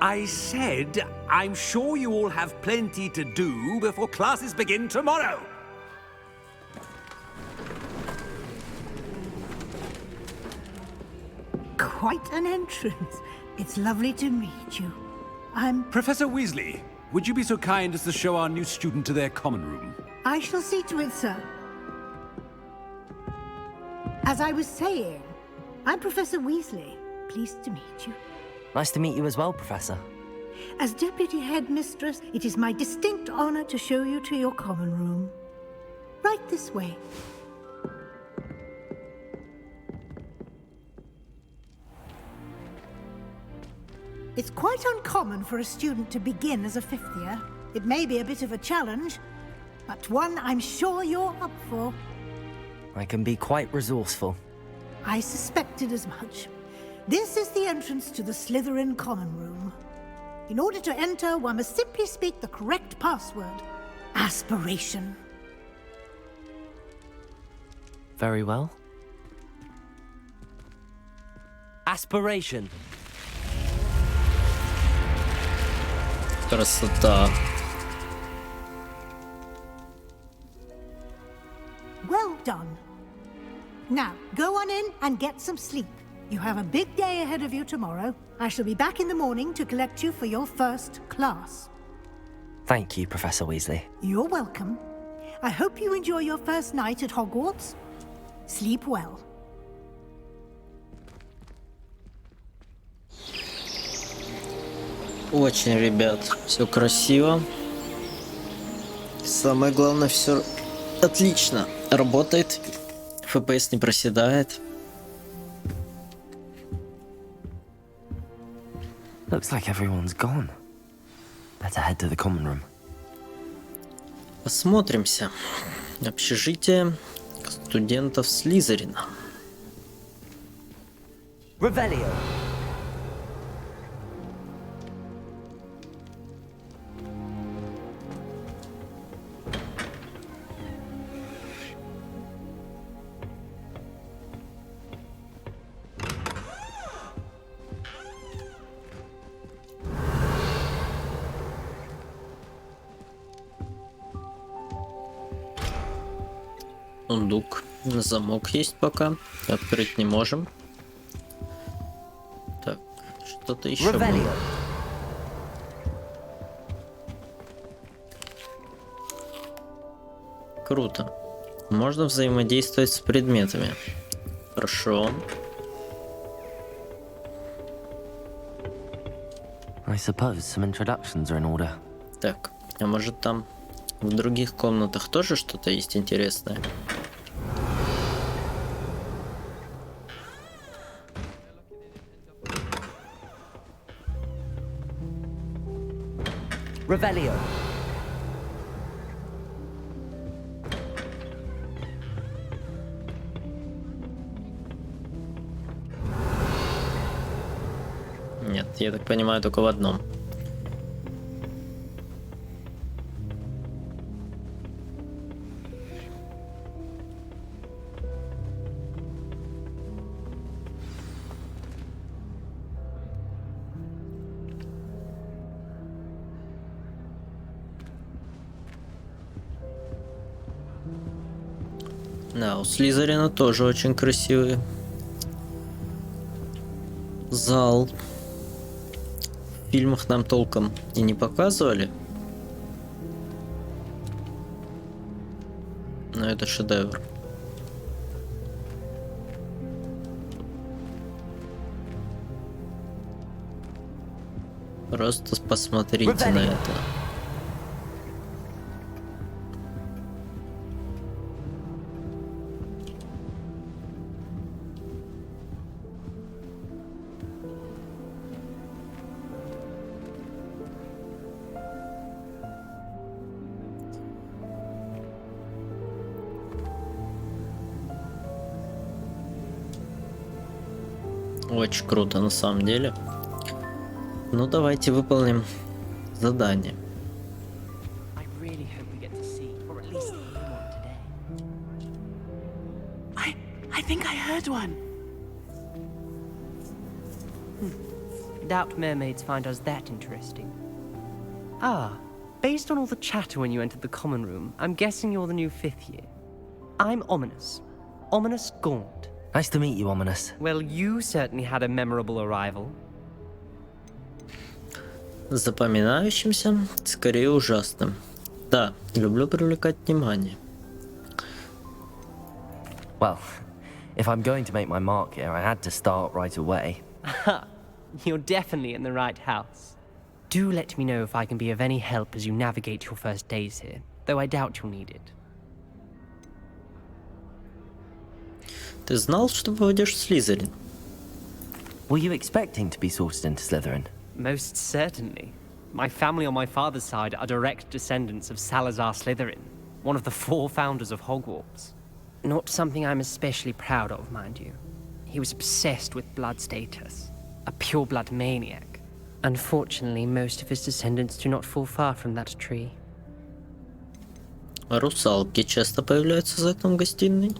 [SPEAKER 9] I said, I'm sure you all have plenty to do before classes begin tomorrow.
[SPEAKER 10] Quite an entrance. It's lovely to meet you. I'm...
[SPEAKER 9] Professor Weasley, would you be so kind as to show our new student to their common room?
[SPEAKER 10] I shall see to it, sir. As I was saying, I'm Professor Weasley. Pleased to meet you.
[SPEAKER 3] Nice to meet you as well, Professor.
[SPEAKER 10] As Deputy Headmistress, it is my distinct honor to show you to your common room. Right this way. It's quite uncommon for a student to begin as a fifth year. It may be a bit of a challenge, but one I'm sure you're up for.
[SPEAKER 3] I can be quite resourceful.
[SPEAKER 10] I suspected as much. This is the entrance to the Slytherin common room. In order to enter, one must simply speak the correct password. Aspiration.
[SPEAKER 3] Very well. Aspiration.
[SPEAKER 1] Красота.
[SPEAKER 10] Well done. Now, go on in and get some sleep. You have a big day ahead of you tomorrow. I shall be back in the morning to collect you for your first class.
[SPEAKER 3] Thank you, Professor Weasley.
[SPEAKER 10] You're welcome. I hope you enjoy your first night at Hogwarts. Sleep well.
[SPEAKER 1] Очень, ребят, все красиво. Самое главное, все отлично работает. FPS не проседает.
[SPEAKER 3] Looks like everyone's gone. Better head to the common room.
[SPEAKER 1] Осмотримся. Общежитие студентов Слизерина.
[SPEAKER 3] Revelio.
[SPEAKER 1] Сундук. Замок есть пока. Открыть не можем. Так, что-то еще было. Круто. Можно взаимодействовать с предметами. Хорошо.
[SPEAKER 3] I suppose some introductions are in order.
[SPEAKER 1] Так, а может там в других комнатах тоже что-то есть интересное?
[SPEAKER 3] Revelio.
[SPEAKER 1] Нет, я так понимаю, только в одном. Да, у Слизерина тоже очень красивый зал. В фильмах нам толком и не показывали. Но это шедевр. Просто посмотрите на это. Очень круто на самом деле. Ну давайте выполним задание.
[SPEAKER 11] I think I heard one.
[SPEAKER 12] Doubt mermaids find us that interesting. Ah, based on all the chatter when you entered the common room, I'm guessing you're the new 5th year. I'm Ominous. Ominous Gaunt.
[SPEAKER 3] Nice to meet you, Ominous.
[SPEAKER 12] Well, you certainly had a memorable arrival.
[SPEAKER 1] Запоминающимся, скорее ужасным. Да, люблю привлекать внимание.
[SPEAKER 3] Well, if I'm going to make my mark here, I had to start right away.
[SPEAKER 12] You're definitely in the right house. Do let me know if I can be of any help as you navigate your first days here, though I doubt you'll need it.
[SPEAKER 1] Ты знал, что попадешь в Слизерин?
[SPEAKER 3] Were you expecting to be sorted into Slytherin?
[SPEAKER 12] Most certainly. My family on my father's side are direct descendants of Salazar Slytherin, one of the 4 founders of Hogwarts. Not something I'm especially proud of, mind you. He was obsessed with blood status, a pure-blood maniac. Unfortunately, most of his descendants do not fall far from that tree.
[SPEAKER 1] Русалки часто появляются за окном гостиной.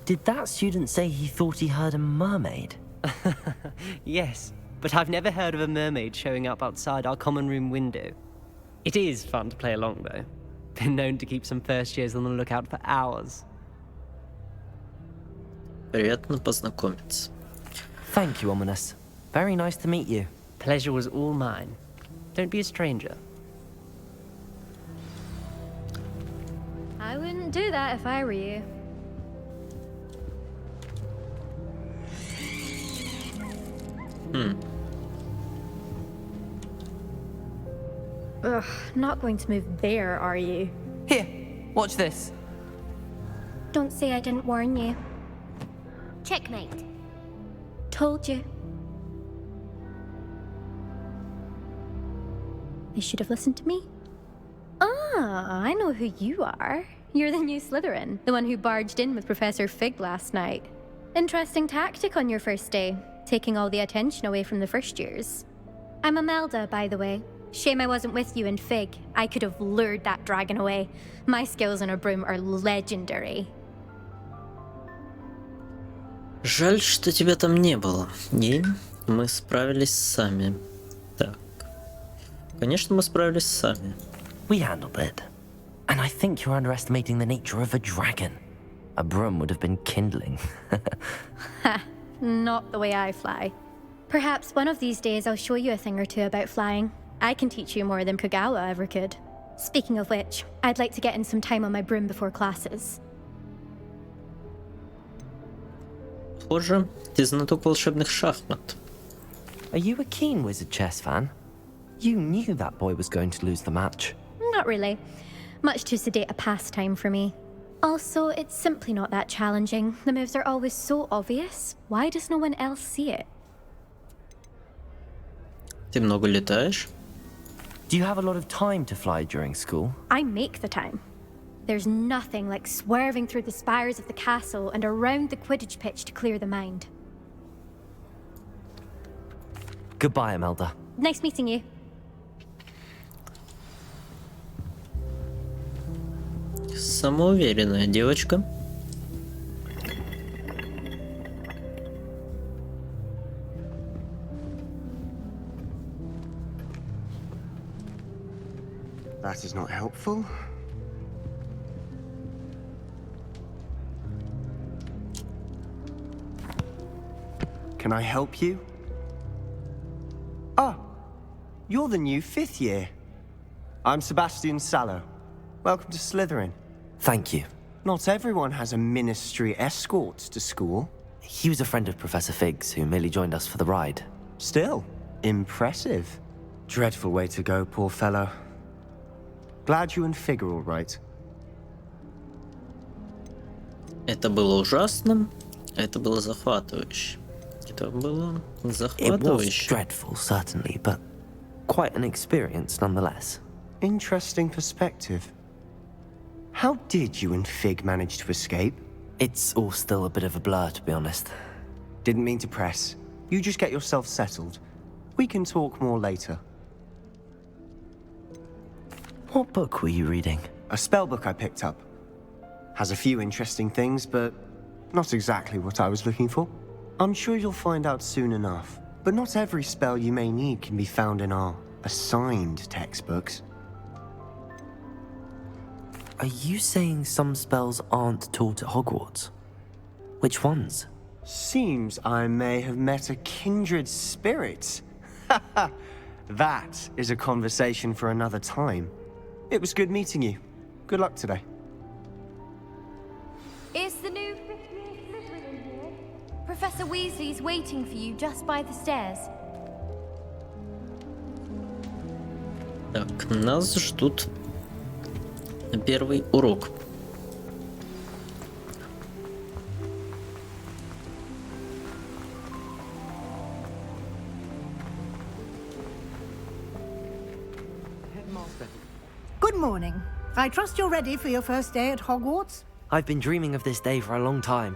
[SPEAKER 3] Did that student say he thought he heard a mermaid?
[SPEAKER 12] Yes, but I've never heard of a mermaid showing up outside our common room window. It is fun to play along, though. Been known to keep some first years on the lookout for hours.
[SPEAKER 1] Приятно познакомиться.
[SPEAKER 3] Thank you, Ominous. Very nice to meet you.
[SPEAKER 12] Pleasure was all mine. Don't be a stranger.
[SPEAKER 13] I wouldn't do that if I were you. Ugh, not going to move there, are you?
[SPEAKER 12] Here, watch this.
[SPEAKER 13] Don't say I didn't warn you. Checkmate. Told you. You should have listened to me. Ah, I know who you are. You're the new Slytherin, the one who barged in with Professor Fig last night. Interesting tactic on your first day, taking all the attention away from the first years. I'm Imelda, by the way. Shame I wasn't with you in Fig. I could have lured that dragon away. My skills on a broom are legendary.
[SPEAKER 1] Жаль, что тебя там не было. И мы справились сами. Так. Конечно, мы справились сами.
[SPEAKER 3] We handled it. And I think you're underestimating the nature of a dragon. A broom would have been kindling.
[SPEAKER 13] Ha, not the way I fly. Perhaps one of these days I'll show you a thing or two about flying. I can teach you more than Kagawa ever could. Speaking of which, I'd like to get in some time on my broom before classes.
[SPEAKER 1] Похоже, ты знаток волшебных шахмат.
[SPEAKER 3] Are you a keen Wizard chess fan? You knew that boy was going to lose the match.
[SPEAKER 13] Not really. Much too sedate a pastime for me. Also, it's simply not that challenging. The moves are always so obvious. Why does no one else see it?
[SPEAKER 1] Ты много летаешь?
[SPEAKER 3] Do you have a lot of time to fly during school?
[SPEAKER 13] I make the time. There's nothing like swerving through the spires of the castle and around the Quidditch pitch to clear the mind.
[SPEAKER 3] Goodbye, Imelda.
[SPEAKER 13] Nice meeting you.
[SPEAKER 1] Самоуверенная девочка.
[SPEAKER 14] That is not helpful. Can I help you? Ah, you're the new 5th year. I'm Sebastian Sallow. Welcome to Slytherin.
[SPEAKER 3] Thank you.
[SPEAKER 14] Not everyone has a ministry escort to school.
[SPEAKER 3] He was a friend of Professor Fig's who merely joined us for the ride.
[SPEAKER 14] Still, impressive. Dreadful way to go, poor fellow. Glad you and Fig are all right.
[SPEAKER 1] Это было ужасно, это было захватывающе. Это было
[SPEAKER 3] It was
[SPEAKER 1] захватывающе.
[SPEAKER 3] dreadful, certainly, but quite an experience nonetheless.
[SPEAKER 14] Interesting perspective. How did you and Fig manage to escape?
[SPEAKER 3] It's all still a bit of a blur, to be honest.
[SPEAKER 14] Didn't mean to press. You just get yourself settled. We can talk more later.
[SPEAKER 3] What book were you reading?
[SPEAKER 14] A spell book I picked up. Has a few interesting things, but not exactly what I was looking for. I'm sure you'll find out soon enough. But not every spell you may need can be found in our assigned textbooks.
[SPEAKER 3] Are you saying some spells aren't taught at Hogwarts? Which ones?
[SPEAKER 14] Seems I may have met a kindred spirit. That is a conversation for another time. It was good meeting you. Good luck today.
[SPEAKER 13] Is the new 5th year Slytherin here? Professor Weasley's waiting for you just by the stairs.
[SPEAKER 1] Так, нас ждут первый урок.
[SPEAKER 10] Good morning. I trust you're ready for your first day at Hogwarts?
[SPEAKER 3] I've been dreaming of this day for a long time.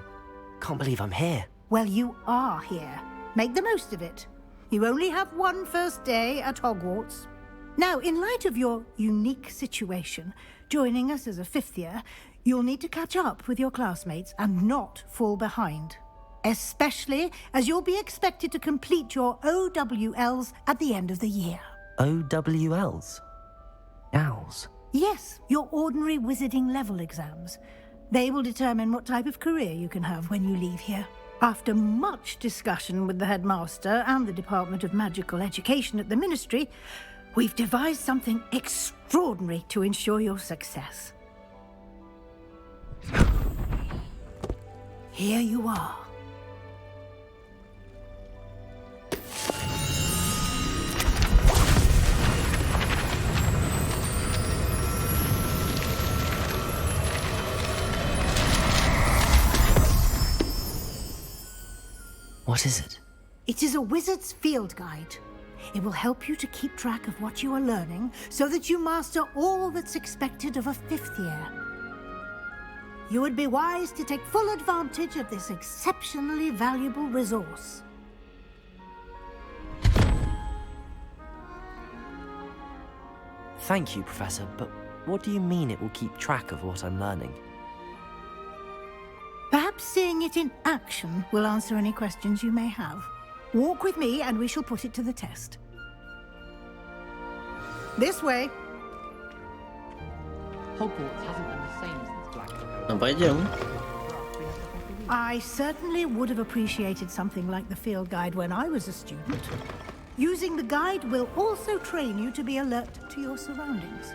[SPEAKER 3] Can't believe I'm here.
[SPEAKER 10] Well, you are here. Make the most of it. You only have one first day at Hogwarts. Now, in light of your unique situation, joining us as a fifth year, you'll need to catch up with your classmates and not fall behind. Especially as you'll be expected to complete your OWLs at the end of the year.
[SPEAKER 3] OWLs? Owls?
[SPEAKER 10] Yes, your ordinary wizarding level exams. They will determine what type of career you can have when you leave here. After much discussion with the headmaster and the Department of Magical Education at the Ministry, we've devised something extraordinary to ensure your success. Here you are.
[SPEAKER 3] What is it?
[SPEAKER 10] It is a wizard's field guide. It will help you to keep track of what you are learning so that you master all that's expected of a fifth year. You would be wise to take full advantage of this exceptionally valuable resource.
[SPEAKER 3] Thank you, Professor, but what do you mean it will keep track of what I'm learning?
[SPEAKER 10] Perhaps seeing it in action will answer any questions you may have. Walk with me and we shall put it to the test. This way.
[SPEAKER 15] Hogwarts hasn't been the same since Black.
[SPEAKER 1] Ну, пойдем.
[SPEAKER 10] I certainly would have appreciated something like the field guide when I was a student. Using the guide will also train you to be alert to your surroundings.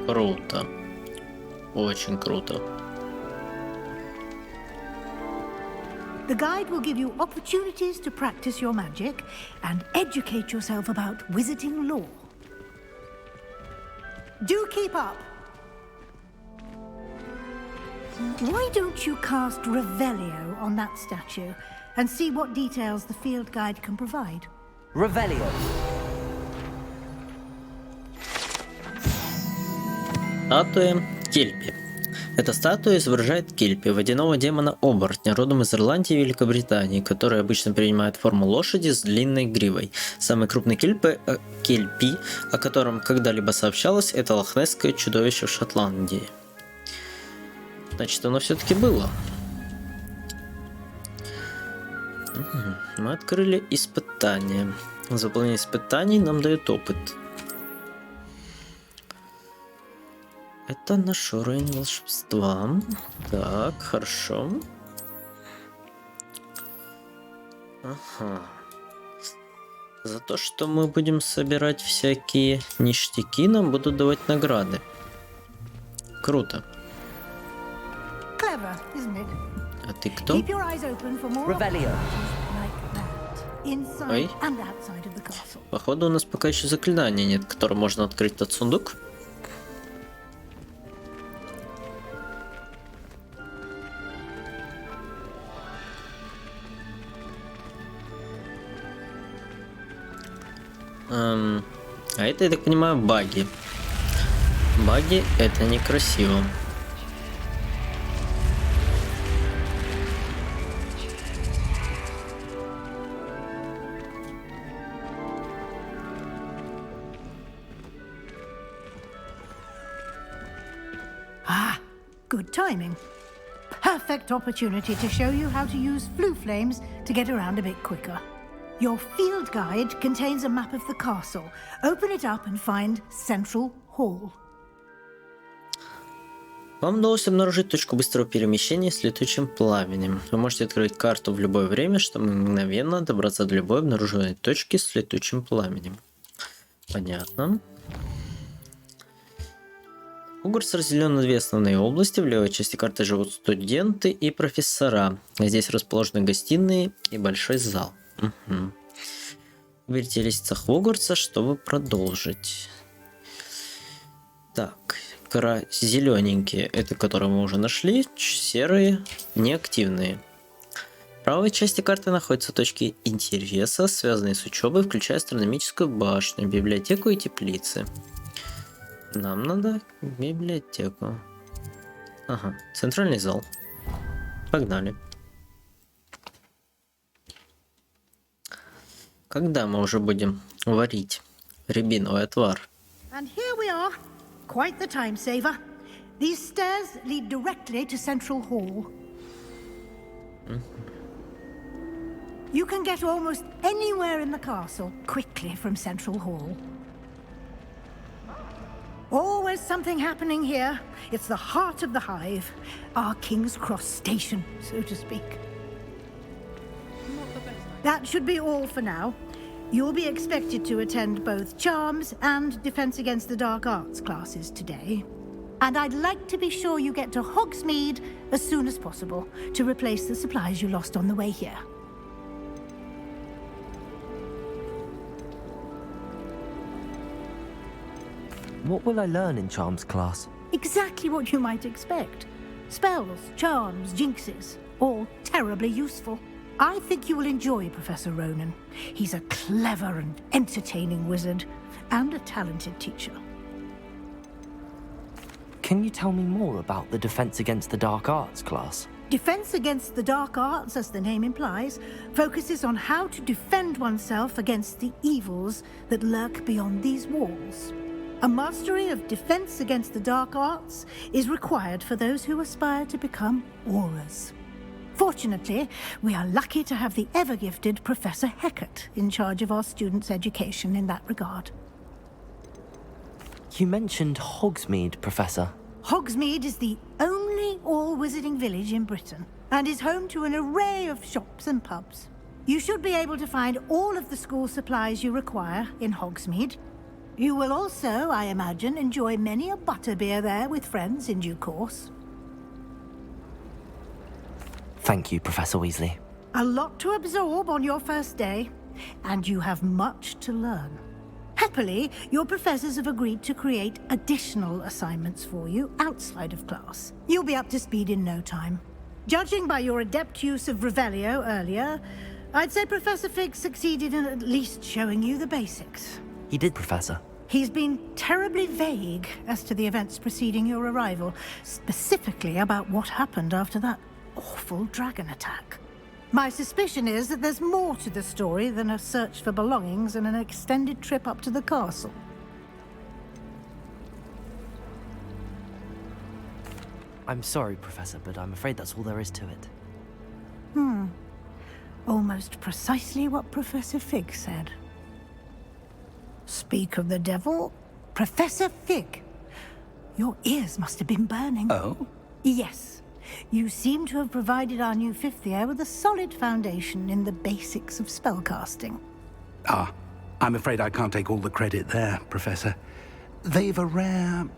[SPEAKER 1] Круто. Очень круто.
[SPEAKER 10] The guide will give you opportunities to practice your magic and educate yourself about wizarding lore. Do keep up! Why don't you cast Revelio on that statue and see what details the field guide can provide?
[SPEAKER 3] Revelio.
[SPEAKER 1] Статуя Кельпи. Эта статуя изображает Кельпи, водяного демона-оборотня, родом из Ирландии и Великобритании, который обычно принимает форму лошади с длинной гривой. Самый крупный кельпи, о котором когда-либо сообщалось, это лохнесское чудовище в Шотландии. Значит, оно все-таки было. Мы открыли испытание. Заполнение испытаний нам дает опыт. Это наш уровень волшебства. Так, хорошо. Ага. За то, что мы будем собирать всякие ништяки, нам будут давать награды. Круто.
[SPEAKER 10] Clever, isn't it?
[SPEAKER 1] А ты кто?
[SPEAKER 10] Keep your eyes open for more
[SPEAKER 3] Revelio.
[SPEAKER 10] like that, inside
[SPEAKER 1] Ой.
[SPEAKER 10] and outside of the castle.
[SPEAKER 1] Походу у нас пока еще заклинания нет, которым можно открыть этот сундук. А это, я так понимаю, баги. Баги — это некрасиво.
[SPEAKER 10] Ah, good timing. Perfect opportunity to show you how to use flue flames to get around a bit quicker. Your field guide contains a map of the castle. Open it up and find Central Hall.
[SPEAKER 1] Вам удалось обнаружить точку быстрого перемещения с летучим пламенем. Вы можете открыть карту в любое время, чтобы мгновенно добраться до любой обнаруженной точки с летучим пламенем. Понятно. Хогвартс разделен на две основные области. В левой части карты живут студенты и профессора. Здесь расположены гостиные и большой зал. Угу. Выберите лестница Хогвартса, чтобы продолжить. Так, зелененькие, это которые мы уже нашли, серые, неактивные. В правой части карты находятся точки интереса, связанные с учебой, включая астрономическую башню, библиотеку и теплицы. Нам надо в библиотеку. Ага, центральный зал. Погнали. Когда мы уже будем варить рябиновый отвар?
[SPEAKER 10] And here we are. Quite the time saver. These stairs lead directly to Central Hall. You can get almost anywhere in the castle quickly from Central Hall. Always something happening here. It's the heart of the hive, our King's Cross station, so to speak. That should be all for now. You'll be expected to attend both Charms and Defense Against the Dark Arts classes today. And I'd like to be sure you get to Hogsmeade as soon as possible to replace the supplies you lost on the way here.
[SPEAKER 3] What will I learn in Charms class?
[SPEAKER 10] Exactly what you might expect. Spells, charms, jinxes, all terribly useful. I think you will enjoy Professor Ronan. He's a clever and entertaining wizard, and a talented teacher.
[SPEAKER 3] Can you tell me more about the Defense Against the Dark Arts class?
[SPEAKER 10] Defense Against the Dark Arts, as the name implies, focuses on how to defend oneself against the evils that lurk beyond these walls. A mastery of Defense Against the Dark Arts is required for those who aspire to become Aurors. Fortunately, we are lucky to have the ever-gifted Professor Hecat in charge of our students' education in that regard.
[SPEAKER 3] You mentioned Hogsmeade, Professor.
[SPEAKER 10] Hogsmeade is the only all-wizarding village in Britain, and is home to an array of shops and pubs. You should be able to find all of the school supplies you require in Hogsmeade. You will also, I imagine, enjoy many a butterbeer there with friends in due course.
[SPEAKER 3] Thank you, Professor Weasley.
[SPEAKER 10] A lot to absorb on your first day, and you have much to learn. Happily, your professors have agreed to create additional assignments for you outside of class. You'll be up to speed in no time. Judging by your adept use of Revelio earlier, I'd say Professor Fig succeeded in at least showing you the basics.
[SPEAKER 3] He did, Professor.
[SPEAKER 10] He's been terribly vague as to the events preceding your arrival, specifically about what happened after that awful dragon attack. My suspicion is that there's more to the story than a search for belongings and an extended trip up to the castle.
[SPEAKER 3] I'm sorry, Professor, but I'm afraid that's all there is to it.
[SPEAKER 10] Almost precisely what Professor Fig said. Speak of the devil, Professor Fig. Your ears must have been burning.
[SPEAKER 4] Oh?
[SPEAKER 10] Yes. You seem to have provided our new fifth year with a solid foundation in the basics of spellcasting.
[SPEAKER 4] Ah, I'm afraid I can't take all the credit there, Professor. They've a rare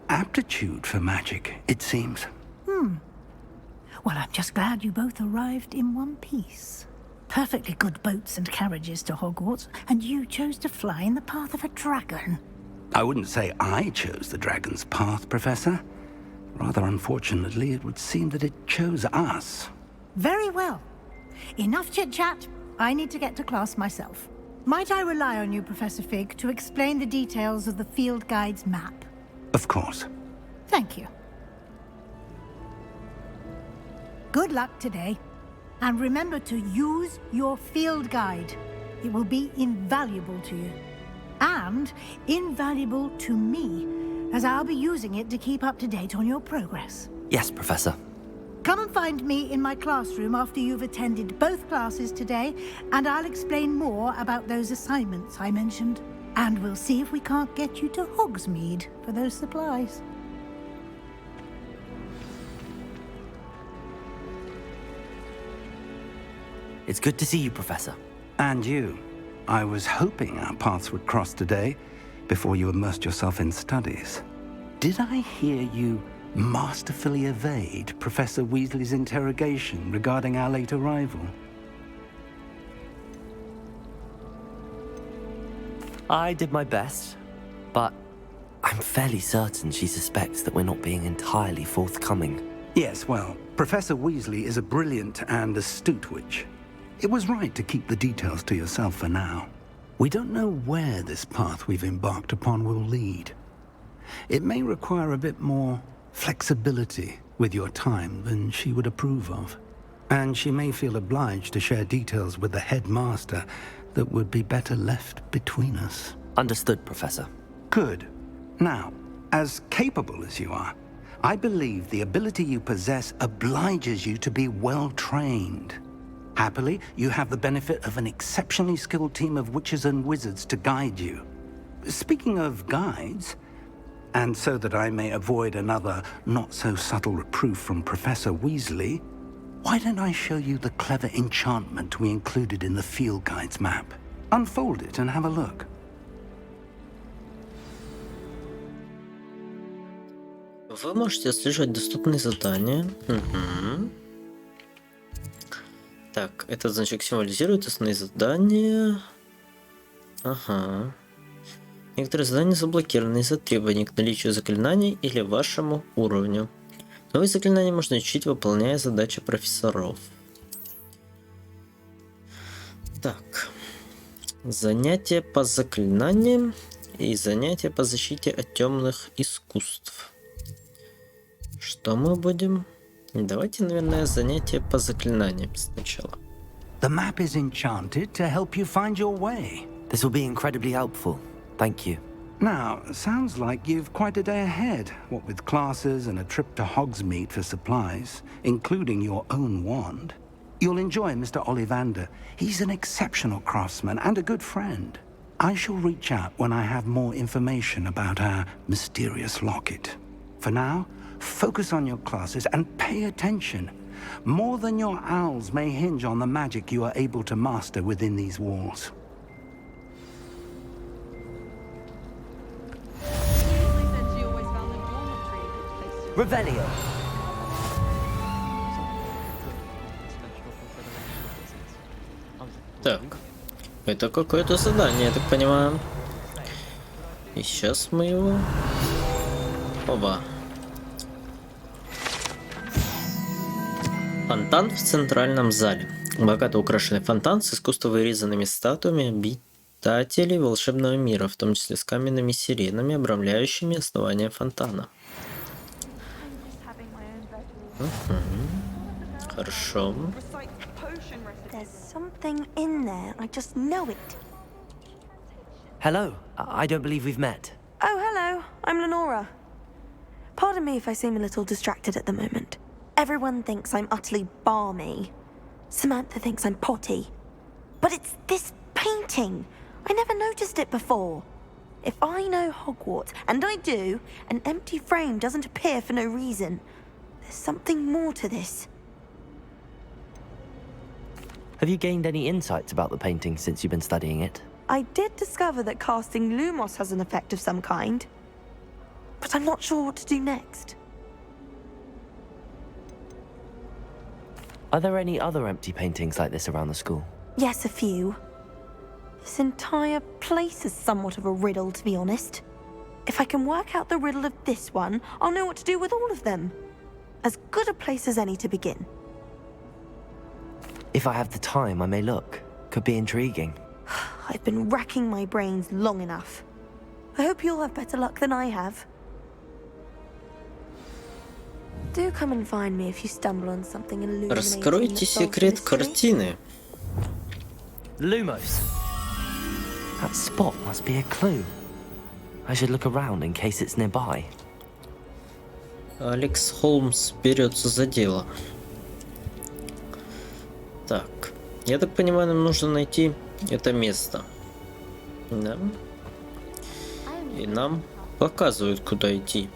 [SPEAKER 4] aptitude for magic, it seems.
[SPEAKER 10] Well, I'm just glad you both arrived in one piece. Perfectly good boats and carriages to Hogwarts, and you chose to fly in the path of a dragon.
[SPEAKER 4] I wouldn't say I chose the dragon's path, Professor. Rather unfortunately, it would seem that it chose us.
[SPEAKER 10] Very well. Enough chit-chat. I need to get to class myself. Might I rely on you, Professor Fig, to explain the details of the field guide's map?
[SPEAKER 4] Of course.
[SPEAKER 10] Thank you. Good luck today. And remember to use your field guide. It will be invaluable to you. And invaluable to me, as I'll be using it to keep up to date on your progress.
[SPEAKER 3] Yes, Professor.
[SPEAKER 10] Come and find me in my classroom after you've attended both classes today, and I'll explain more about those assignments I mentioned. And we'll see if we can't get you to Hogsmeade for those supplies.
[SPEAKER 3] It's good to see you, Professor.
[SPEAKER 4] And you. I was hoping our paths would cross today, before you immersed yourself in studies. Did I hear you masterfully evade Professor Weasley's interrogation regarding our late arrival?
[SPEAKER 3] I did my best, but I'm fairly certain she suspects that we're not being entirely forthcoming.
[SPEAKER 4] Yes, well, Professor Weasley is a brilliant and astute witch. It was right to keep the details to yourself for now. We don't know where this path we've embarked upon will lead.
[SPEAKER 5] It may require a bit more flexibility with your time than she would approve of. And she may feel obliged to share details with the headmaster that would be better left between us.
[SPEAKER 3] Understood, Professor.
[SPEAKER 5] Good. Now, as capable as you are, I believe the ability you possess obliges you to be well trained. Happily, you have the benefit of an exceptionally skilled team of witches and wizards to guide you. Speaking of guides, and so that I may avoid another not-so-subtle reproof from Professor Weasley, why don't I show you the clever enchantment we included in the field guide's map? Unfold it and have a look.
[SPEAKER 1] Вы можете отслеживать доступные задания. Так, этот значок символизирует основные задания. Ага. Некоторые задания заблокированы из-за требований к наличию заклинаний или вашему уровню. Новые заклинания можно учить, выполняя задачи профессоров. Так. Занятия по заклинаниям и занятия по защите от темных искусств. Что мы будем? Давайте, наверное, занятия по заклинаниям сначала.
[SPEAKER 4] The map is enchanted to help you find your way.
[SPEAKER 3] This will be incredibly helpful. Thank you.
[SPEAKER 4] Now, sounds like you've quite a day ahead, what with classes and a trip to Hogsmeade for supplies, including your own wand. You'll enjoy Mr. Ollivander. He's an exceptional craftsman and a good friend. I shall reach out when I have more information about our mysterious locket. For now, focus on your classes and pay attention. More than your owls may hinge on the magic you are able to master within these walls.
[SPEAKER 3] Revelio.
[SPEAKER 1] Так, это какое-то задание, я так понимаю. И сейчас мы его... Оба. Фонтан в центральном зале. Богато украшенный фонтан с искусство вырезанными статуями обитателей волшебного мира, в том числе с каменными сиренами, обрамляющими основание фонтана. Хорошо.
[SPEAKER 2] There's something in there. I just know it.
[SPEAKER 3] Hello. I don't believe we've met.
[SPEAKER 2] Oh, hello. I'm Lenora. Pardon me if I seem a little distracted at the moment. Everyone thinks I'm utterly balmy. Samantha thinks I'm potty. But it's this painting. I never noticed it before. If I know Hogwarts, and I do, an empty frame doesn't appear for no reason. There's something more to this.
[SPEAKER 3] Have you gained any insights about the painting since you've been studying it?
[SPEAKER 2] I did discover that casting Lumos has an effect of some kind. But I'm not sure what to do next.
[SPEAKER 3] Are there any other empty paintings like this around the school?
[SPEAKER 2] Yes, a few. This entire place is somewhat of a riddle, to be honest. If I can work out the riddle of this one, I'll know what to do with all of them. As good a place as any to begin.
[SPEAKER 3] If I have the time, I may look. Could be intriguing.
[SPEAKER 2] I've been racking my brains long enough. I hope you'll have better luck than I have. Do come and find me if you stumble on something illuminating.
[SPEAKER 1] Раскройте секрет картины.
[SPEAKER 3] Lumos. That spot must be a clue. I should look around in case it's nearby.
[SPEAKER 1] Алекс Холмс берется за дело. Так, я так понимаю, нам нужно найти это место. Да? И нам показывают, куда идти.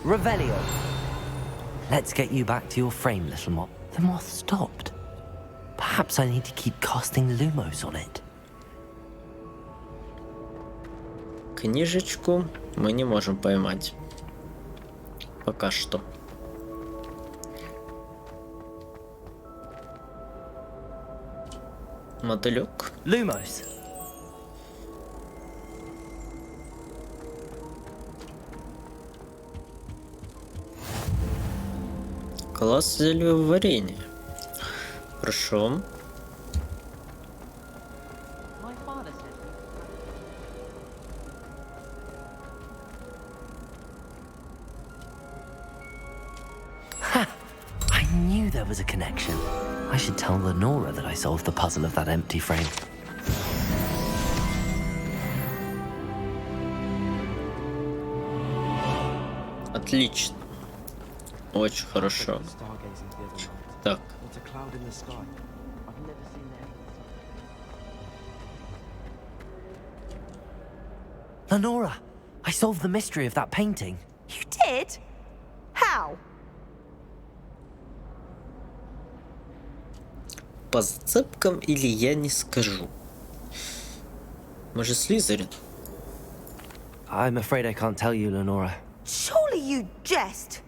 [SPEAKER 3] Revelio. Let's get you back to your frame, little moth. The moth stopped. Perhaps I need to keep casting Lumos on it.
[SPEAKER 1] Книжечку мы не можем поймать. Пока что. Мотылек.
[SPEAKER 3] Lumos.
[SPEAKER 1] Класс зельеварения. Хорошо.
[SPEAKER 3] there was a connection. I should tell Lenora that I solved the puzzle of that empty frame.
[SPEAKER 1] Отлично. Очень хорошо. Так.
[SPEAKER 3] Lenora, I solved the mystery of that painting.
[SPEAKER 2] You did? How?
[SPEAKER 1] По зацепкам или я не скажу? Мы же Слизерин.
[SPEAKER 3] I'm afraid I can't tell you, Lenora.
[SPEAKER 2] Surely you jest.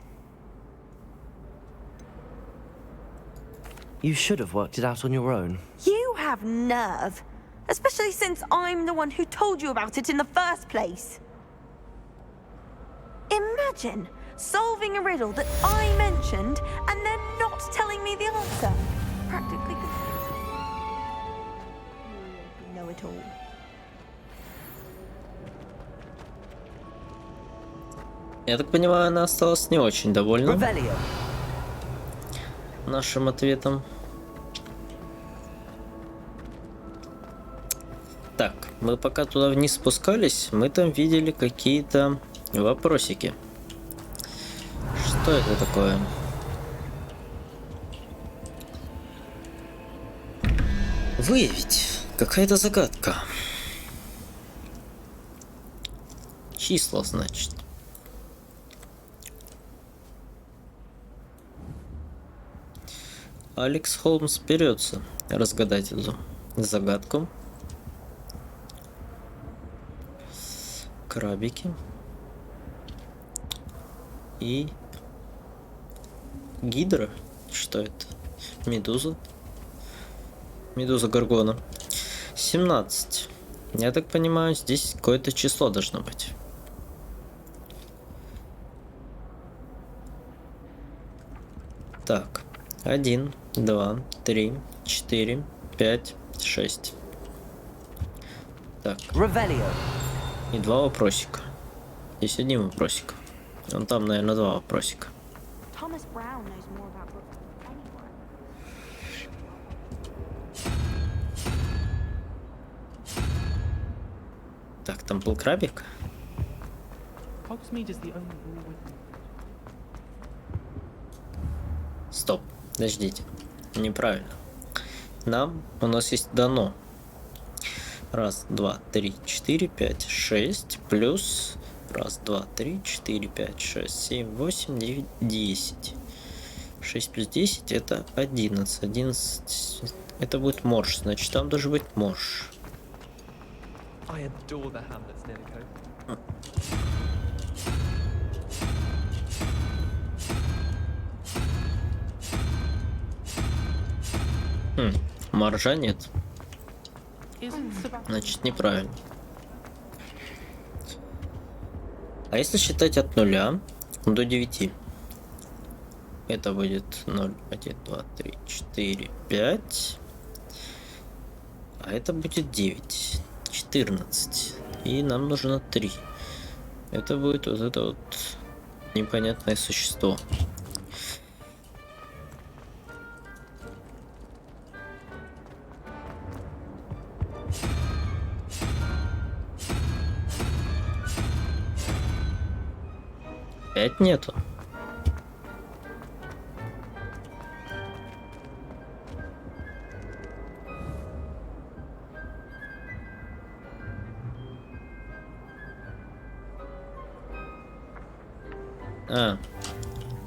[SPEAKER 3] You should have worked it out on your own.
[SPEAKER 2] You have nerve. Especially since I'm the one who told you about it in the first place. Imagine solving a riddle that I mentioned and then not telling me the answer. Practically you know it all.
[SPEAKER 1] Я так понимаю, она осталась не очень довольна нашим ответом. Так, мы пока туда вниз спускались, мы там видели какие-то вопросики. Что это такое? Выявить. Какая-то загадка. Числа, значит. Алекс Холмс берется разгадать эту загадку. Крабики. И гидра. Что это? Медуза. Медуза Горгона. 17. Я так понимаю, здесь какое-то число должно быть. Так. 1, 2, 3, 4, 5, 6. Так. И два вопросика. Здесь один вопросик. Вон там, наверное, два вопросика. Так, там был крабик. Стоп, подождите. Неправильно. У нас есть дано. 1, 2, 3, 4, 5, 6 плюс 1, 2, 3, 4, 5, 6, 7, 8, 9, 10. 6 плюс 10 это 11. 11 это будет морж, значит там должен быть морж. Маржа нет. Значит, неправильно. А если считать от 0 до 9? Это будет 0, 1, 2, 3, 4, 5. А это будет 9. 14. И нам нужно 3. Это будет вот это вот непонятное существо. Опять нету.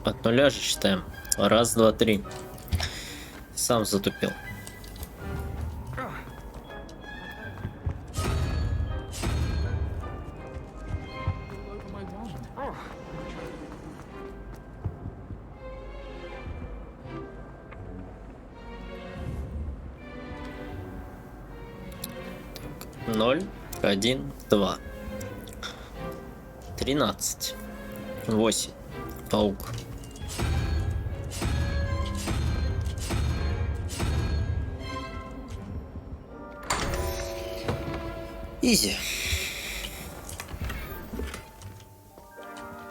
[SPEAKER 1] От 0 же считаем. 1, 2, 3. Сам затупил. Так, 0, 1, 2. 13. 8. Паук. Изи.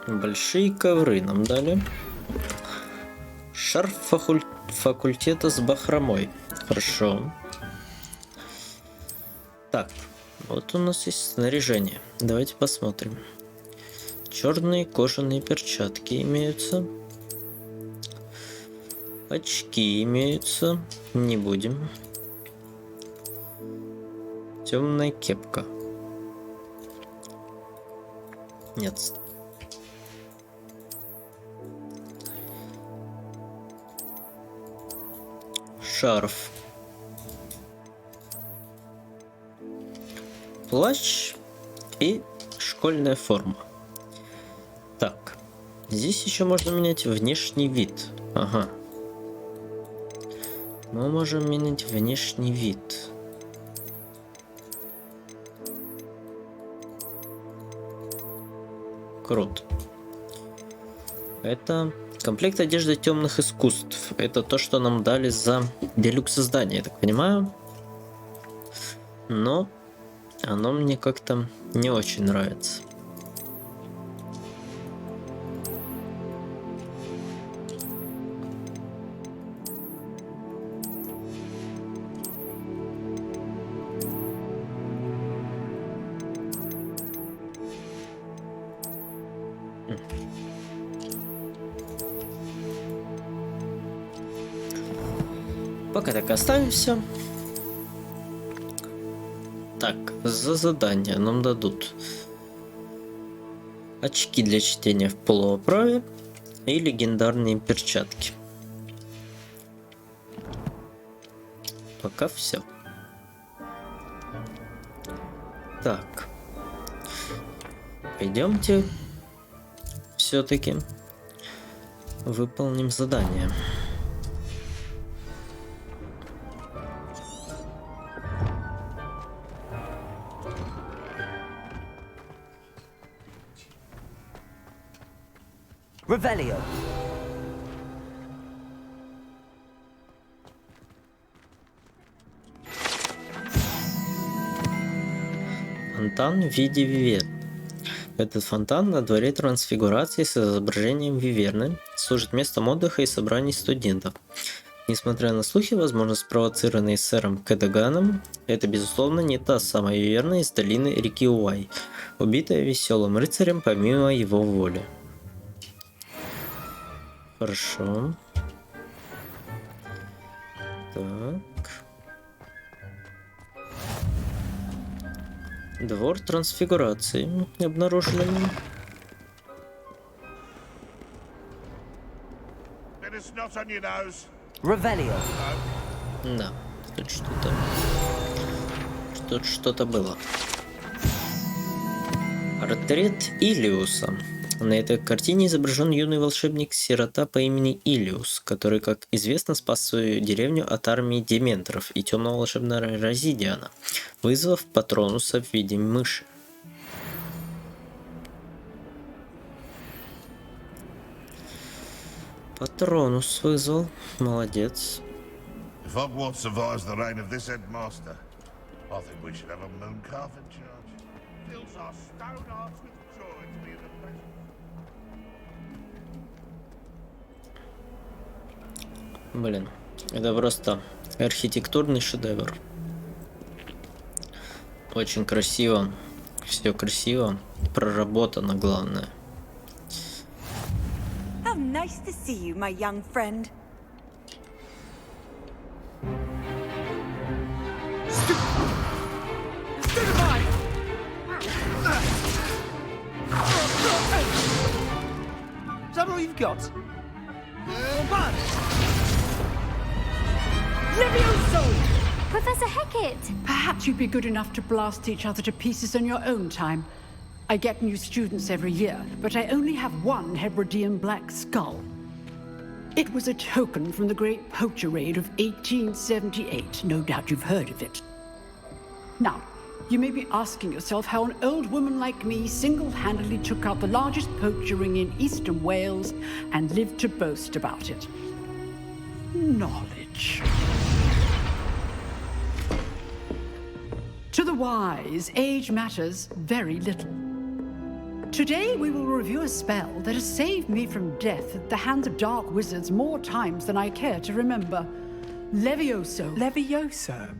[SPEAKER 1] Большие ковры нам дали. Шарф факультета с бахромой. Хорошо. Так, вот у нас есть снаряжение. Давайте посмотрим. Черные кожаные перчатки имеются. Очки имеются. Не будем. Темная кепка. Нет. Шарф. Плащ и школьная форма. Так. Здесь еще можно менять внешний вид. Ага. Мы можем менять внешний вид. Круто. Это комплект одежды темных искусств. Это то, что нам дали за делюкс издание, я так понимаю. Но оно мне как-то не очень нравится. Пока так оставим все. Так, за задание нам дадут очки для чтения в полуоправе и легендарные перчатки. Пока все. Так. Пойдемте все-таки выполним задание.
[SPEAKER 3] Revelio.
[SPEAKER 1] Фонтан в виде виверны. Этот фонтан на дворе трансфигурации с изображением виверны служит местом отдыха и собраний студентов. Несмотря на слухи, возможно спровоцированные сэром Кэдаганом, это безусловно не та самая виверна из долины реки Уай, убитая веселым рыцарем помимо его воли. Хорошо. Так. Двор трансфигурации обнаружили.
[SPEAKER 3] Revelio.
[SPEAKER 1] Да, тут что-то было. Портрет Илиуса. На этой картине изображен юный волшебник-сирота по имени Илиус, который, как известно, спас свою деревню от армии дементоров и темного волшебного Розидиана, вызвав Патронуса в виде мыши. Патронус вызвал. Молодец.
[SPEAKER 16] If Hogwarts survives the reign of this headmaster, I think we should have a moon calf in charge. Fills our stone hearts with joy to be in the presence.
[SPEAKER 1] Блин, это просто архитектурный шедевр. Очень красиво. Все красиво. Проработано, главное.
[SPEAKER 17] How nice to see you, my young friend.
[SPEAKER 11] Is that all you've got?
[SPEAKER 18] Professor Hecat!
[SPEAKER 19] Perhaps you'd be good enough to blast each other to pieces in your own time. I get new students every year, but I only have one Hebridean black skull. It was a token from the Great Poacher Raid of 1878. No doubt you've heard of it. Now, you may be asking yourself how an old woman like me single-handedly took out the largest poacher ring in eastern Wales and lived to boast about it. Knowledge. To the wise, age matters very little. Today we will review a spell that has saved me from death at the hands of dark wizards more times than I care to remember. Levioso.
[SPEAKER 20] Levioso?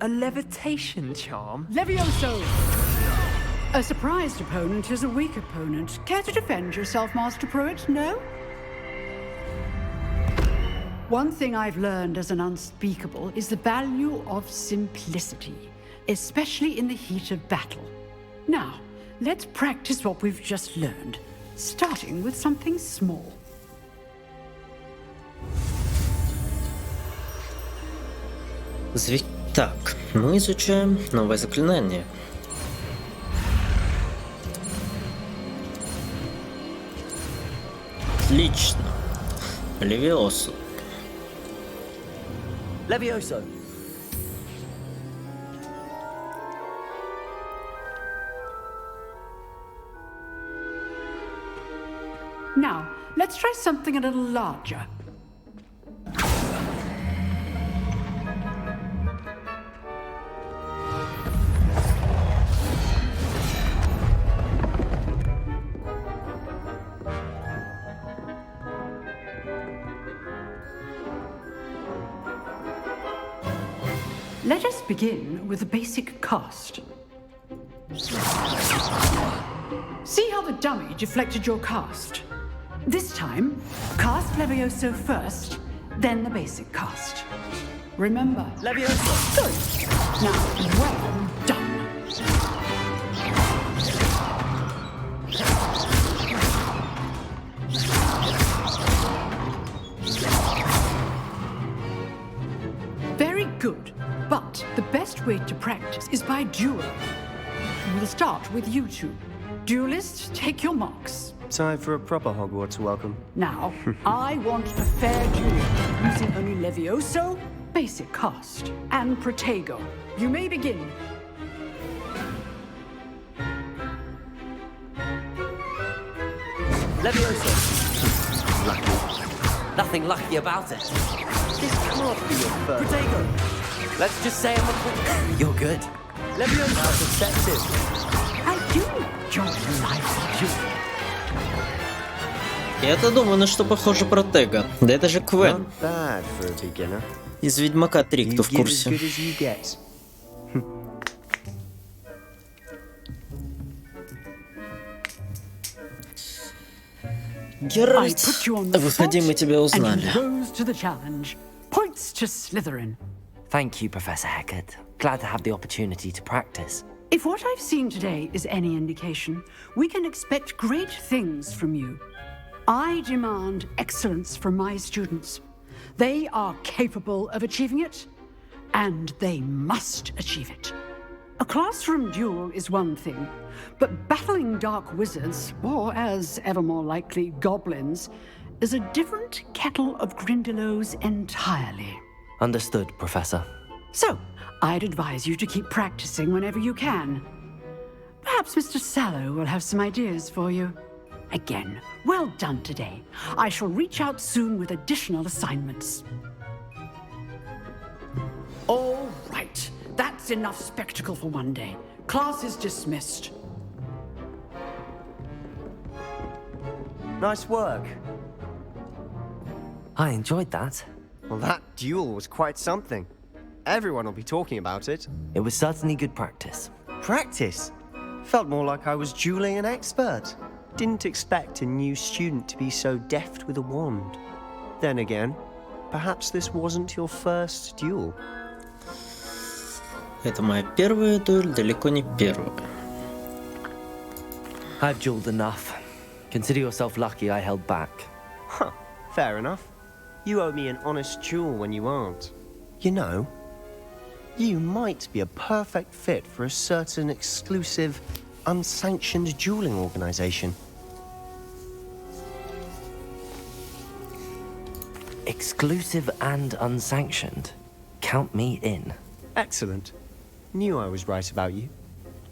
[SPEAKER 20] A levitation charm?
[SPEAKER 19] Levioso! A surprised opponent is a weak opponent. Care to defend yourself, Master Pruitt? No? One thing I've learned as an unspeakable is the value of simplicity, especially in the heat of battle. Now, let's practice what we've just learned, starting with something small.
[SPEAKER 1] Так, мы изучаем новое заклинание. Отлично. Левиосо.
[SPEAKER 3] Levioso.
[SPEAKER 19] Now, let's try something a little larger. Let us begin with a basic cast. See how the dummy deflected your cast? This time, cast Levioso first, then the basic cast. Remember,
[SPEAKER 3] Levioso!
[SPEAKER 19] Good! Now, well done! Very good, but the best way to practice is by dueling. We'll start with you two. Duelists, take your marks.
[SPEAKER 14] Time for a proper Hogwarts welcome.
[SPEAKER 19] Now, I want a fair duel, using only Levioso, basic cast, and Protego. You may begin.
[SPEAKER 3] Levioso. Lucky. Nothing lucky about it.
[SPEAKER 14] This can't be your first.
[SPEAKER 3] Protego. Let's just say I'm a... You're good. Levioso. That's effective.
[SPEAKER 19] I do enjoy life duel.
[SPEAKER 1] Я-то думаю, на что похоже Протега. Да это же Квен.
[SPEAKER 14] Not bad for a beginner.
[SPEAKER 1] Из Ведьмака 3, кто в
[SPEAKER 14] You give as
[SPEAKER 1] курсе.
[SPEAKER 14] good as you get.
[SPEAKER 1] Геральт,
[SPEAKER 19] I put you on the
[SPEAKER 1] выходи, мы
[SPEAKER 19] spot,
[SPEAKER 1] тебя
[SPEAKER 19] and
[SPEAKER 1] узнали.
[SPEAKER 19] you rose to the challenge. Points to Slytherin.
[SPEAKER 3] Thank you, Professor Hecat. Glad to have the opportunity to practice.
[SPEAKER 19] If what I've seen today is any indication, we can expect great things from you. I demand excellence from my students. They are capable of achieving it, and they must achieve it. A classroom duel is one thing, but battling dark wizards, or as ever more likely, goblins, is a different kettle of Grindylows entirely.
[SPEAKER 3] Understood, Professor.
[SPEAKER 19] So, I'd advise you to keep practicing whenever you can. Perhaps Mr. Sallow will have some ideas for you. Again, well done today. I shall reach out soon with additional assignments. All right, that's enough spectacle for one day. Class is dismissed.
[SPEAKER 14] Nice work.
[SPEAKER 3] I enjoyed that.
[SPEAKER 14] Well, that duel was quite something. Everyone will be talking about it.
[SPEAKER 3] It was certainly good practice.
[SPEAKER 14] Practice? Felt more like I was dueling an expert. Didn't expect a new student to be so deft with a wand. Then again, perhaps this wasn't your first duel.
[SPEAKER 1] Это моя первая дуэль, далеко не первая.
[SPEAKER 3] I've dueled enough. Consider yourself lucky I held back.
[SPEAKER 14] Huh, fair enough. You owe me an honest duel when you aren't. You know, you might be a perfect fit for a certain exclusive, unsanctioned dueling organization.
[SPEAKER 3] Exclusive and unsanctioned. Count me in.
[SPEAKER 14] Excellent. Knew I was right about you.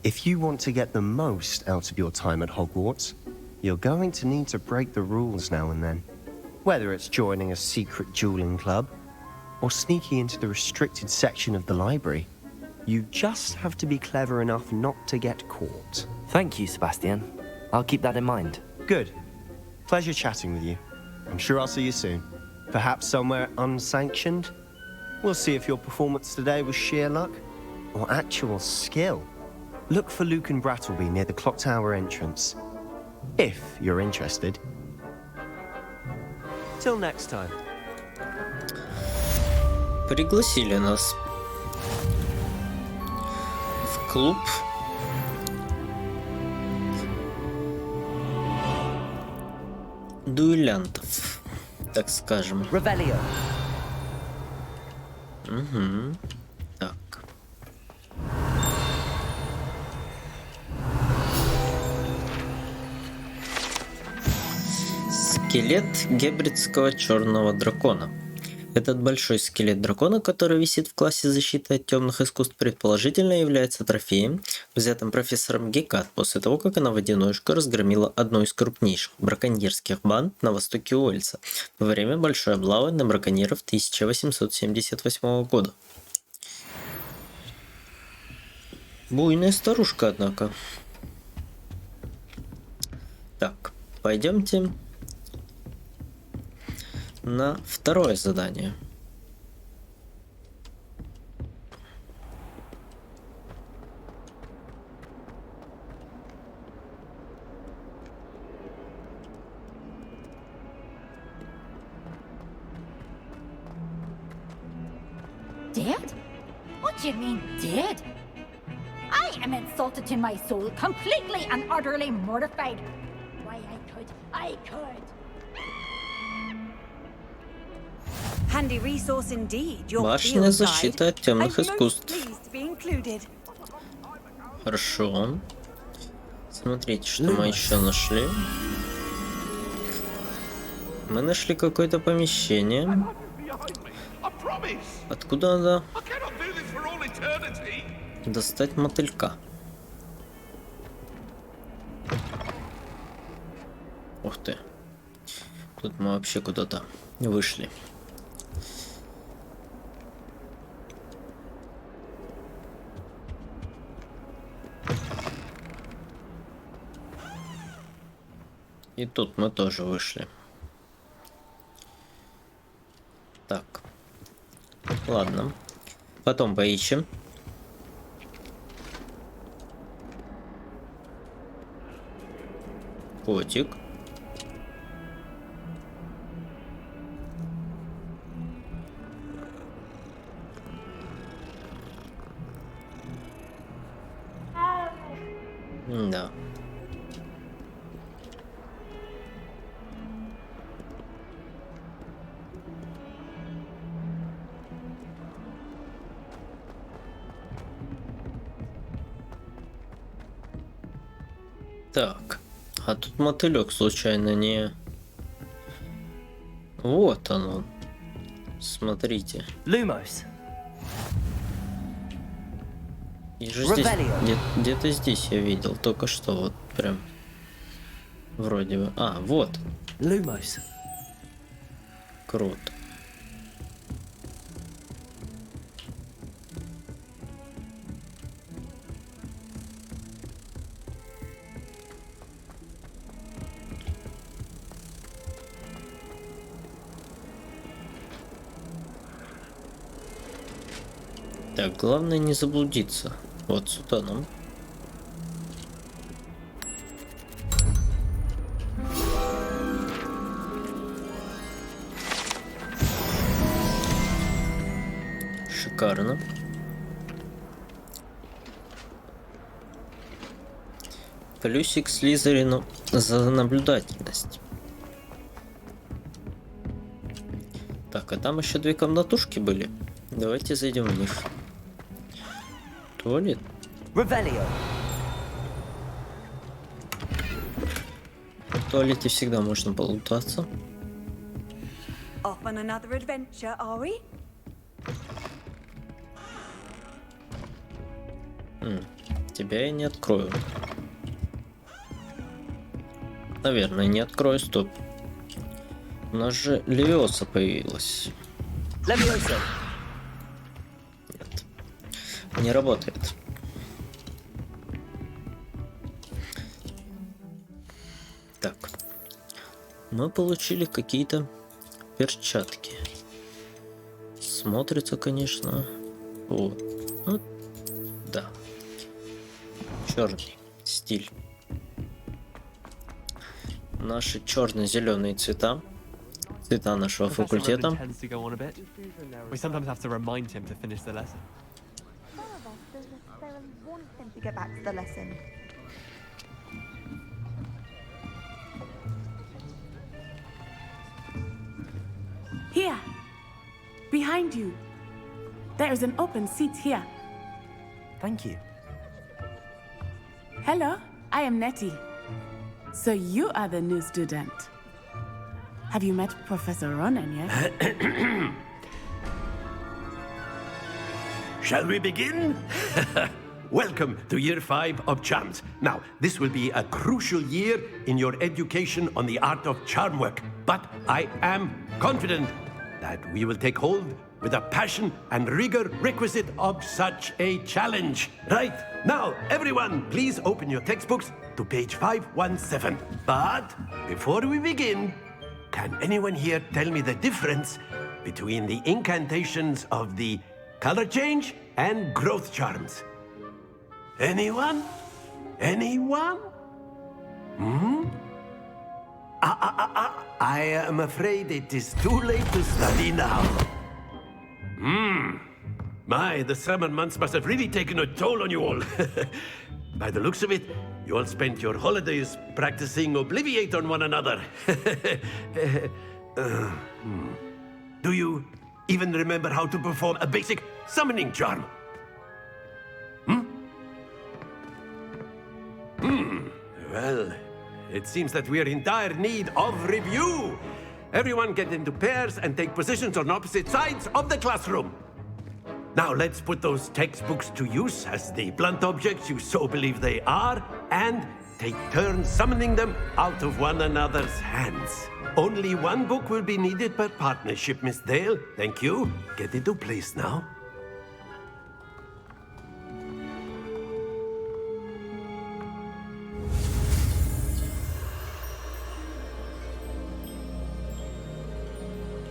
[SPEAKER 14] If you want to get the most out of your time at Hogwarts, you're going to need to break the rules now and then. Whether it's joining a secret dueling club, or sneaking into the restricted section of the library, you just have to be clever enough not to get caught.
[SPEAKER 3] Thank you, Sebastian.
[SPEAKER 14] I'll keep that in mind. Good. Pleasure chatting with you. I'm sure I'll see you soon. Perhaps somewhere unsanctioned? We'll see if your performance today was sheer luck or actual skill. Look for Luke and Brattleby near the clock tower entrance. If you're interested. Till next time.
[SPEAKER 1] Пригласили нас в клуб. Дуэлянтов, так скажем.
[SPEAKER 3] Revelio.
[SPEAKER 1] Угу. Так. Скелет гебридского черного дракона. Этот большой скелет дракона, который висит в классе защиты от темных искусств, предположительно является трофеем, взятым профессором Гекат после того, как она в одиночку разгромила одну из крупнейших браконьерских банд на востоке Уэльса во время большой облавы на браконьеров 1878 года. Буйная старушка, однако. Так, пойдемте на второе задание.
[SPEAKER 10] Dead? What do you mean, dead? I am insulted to my soul, completely and utterly mortified. Why, I could.
[SPEAKER 17] Handy resource indeed. Your
[SPEAKER 1] Башня
[SPEAKER 17] field
[SPEAKER 1] защиты
[SPEAKER 17] guide.
[SPEAKER 1] от темных
[SPEAKER 17] I'm most
[SPEAKER 1] искусств.
[SPEAKER 17] pleased to be included.
[SPEAKER 1] Хорошо. Смотрите, что мы еще нашли. Мы нашли какое-то помещение. Откуда надо достать мотылька? Ух ты. Тут мы вообще куда-то вышли. И тут мы тоже вышли. Так. Ладно. Потом поищем. Котик. Да. Так, а тут мотылек случайно не... Вот он. Смотрите.
[SPEAKER 3] Lumos.
[SPEAKER 1] И же здесь, где-то здесь я видел, только что вот прям. Вроде бы. А, вот.
[SPEAKER 3] Lumos.
[SPEAKER 1] Круто. Так, главное не заблудиться. Вот сюда нам. Шикарно. Плюсик Слизерину за наблюдательность. Так, а там еще две комнатушки были. Давайте зайдем в них. Туалет.
[SPEAKER 3] Revelio.
[SPEAKER 1] В туалете всегда можно полутаться.
[SPEAKER 17] Off on another adventure, are we?
[SPEAKER 1] Тебя я не открою. Наверное, не открою, стоп. У нас же Левиоса появилась.
[SPEAKER 3] Левиоса.
[SPEAKER 1] Нет. Не работает. Мы получили какие-то перчатки. Смотрится, конечно. О, ну, да. Черный стиль. Наши черно-зеленые цвета. Цвета нашего факультета.
[SPEAKER 15] We sometimes have to remind him to finish the lesson.
[SPEAKER 2] Some of us don't necessarily want him to get back to the lesson.
[SPEAKER 11] Here, behind you. There is an open seat here.
[SPEAKER 3] Thank you.
[SPEAKER 11] Hello, I am Nettie. So you are the new student. Have you met Professor Ronan yet?
[SPEAKER 21] Shall we begin? Welcome to Year 5 of Charms. Now, this will be a crucial year in your education on the art of charm work. But I am confident that we will take hold with the passion and rigor requisite of such a challenge. Right, now, everyone, please open your textbooks to page 517. But before we begin, can anyone here tell me the difference between the incantations of the color change and growth charms? Anyone? Anyone? I am afraid it is too late to study now. My, the summer months must have really taken a toll on you all. By the looks of it, you all spent your holidays practicing Obliviate on one another. Do you even remember how to perform a basic summoning charm? Well, it seems that we are in dire need of review. Everyone get into pairs and take positions on opposite sides of the classroom. Now let's put those textbooks to use as the blunt objects you so believe they are, and take turns summoning them out of one another's hands. Only one book will be needed per partnership, Miss Dale. Thank you. Get into place now.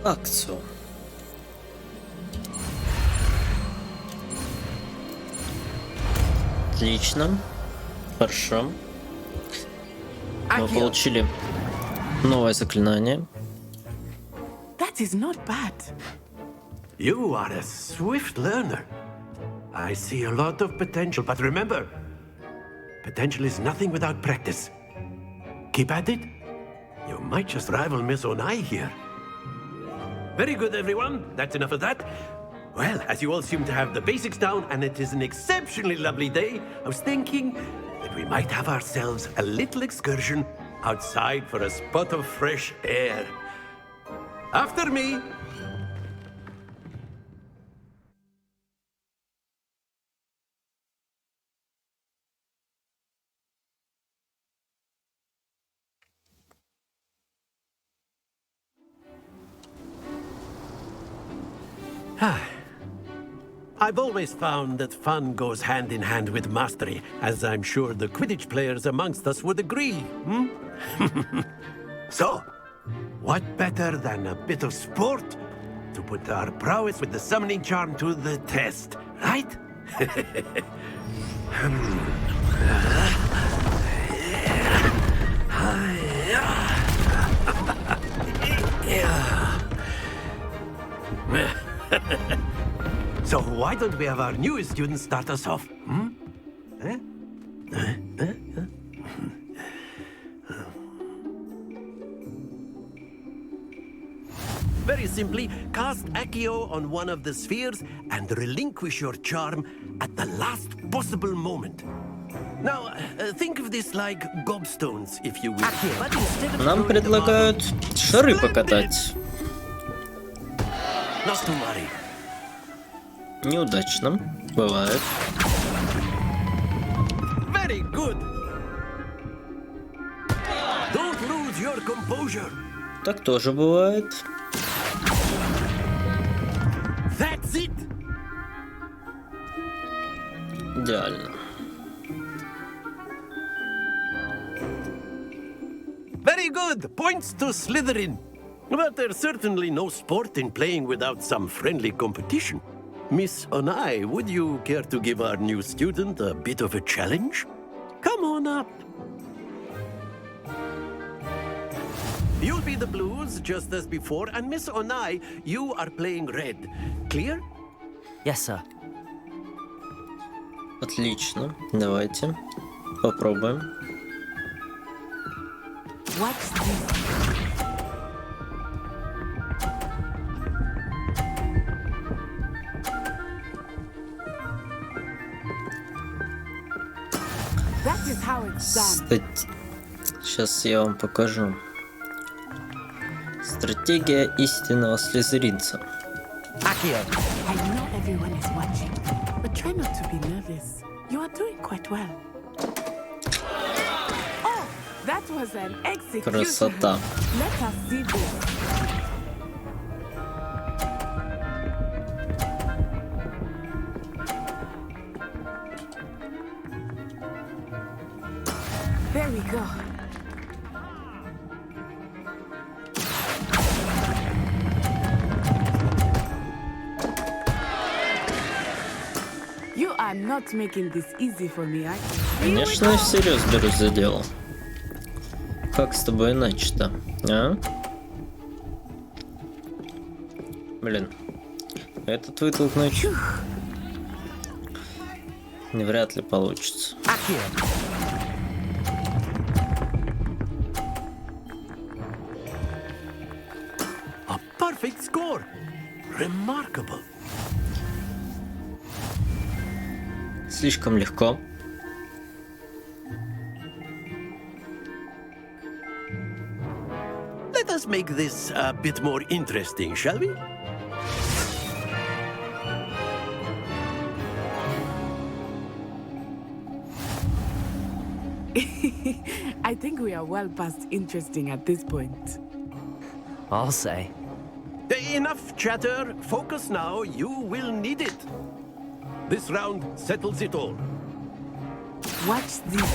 [SPEAKER 1] Акцию. Отлично. Хорошо. Мы получили новое заклинание.
[SPEAKER 11] That is not bad.
[SPEAKER 21] You are a swift learner. I see a lot of potential, but remember, potential is nothing without practice. Keep at it. You might just rival Miss Onai here. Very good, everyone. That's enough of that. Well, as you all seem to have the basics down, and it is an exceptionally lovely day, I was thinking that we might have ourselves a little excursion outside for a spot of fresh air. After me. I've always found that fun goes hand in hand with mastery, as I'm sure the Quidditch players amongst us would agree. So, what better than a bit of sport to put our prowess with the summoning charm to the test, right? So why don't we have our newest students start us off? Very simply, cast Accio on one of the spheres and relinquish your charm at the last possible moment. Now, think of this like gobstones, if you will.
[SPEAKER 1] Нам предлагают шары покатать.
[SPEAKER 21] Not to worry.
[SPEAKER 1] Неудачно. Бывает.
[SPEAKER 21] Very good. Don't lose your composure.
[SPEAKER 1] Так тоже бывает.
[SPEAKER 21] That's it.
[SPEAKER 1] Идеально.
[SPEAKER 21] Very Very good. Points to Slytherin. But there's certainly no sport in playing without some friendly competition. Miss Onai, would you care to give our new student a bit of a challenge? Come on up. You'll be the blues, just as before, and Miss Onai, you are playing red. Clear?
[SPEAKER 3] Yes, sir.
[SPEAKER 1] Отлично. Давайте попробуем.
[SPEAKER 11] What's this? That is how it's done.
[SPEAKER 1] Сейчас я вам покажу. Стратегия истинного слизеринца.
[SPEAKER 11] I know everyone is watching, but try not to be nervous. You are doing quite well. Oh, that was an execution.
[SPEAKER 1] Красота.
[SPEAKER 11] Let us see this. There we go. You are not making this easy for me, are you?
[SPEAKER 1] Конечно, я всерьез берусь за дело. Как с тобой иначе-то, а? Блин. Этот вытолкнуть вряд ли получится.
[SPEAKER 21] A perfect score. Remarkable.
[SPEAKER 1] Слишком легко.
[SPEAKER 21] Let us make this a bit more interesting, shall we?
[SPEAKER 11] I think we are well past interesting at this point.
[SPEAKER 3] I'll say.
[SPEAKER 21] Enough chatter. Focus now. You will need it. This round settles it all.
[SPEAKER 11] Watch this.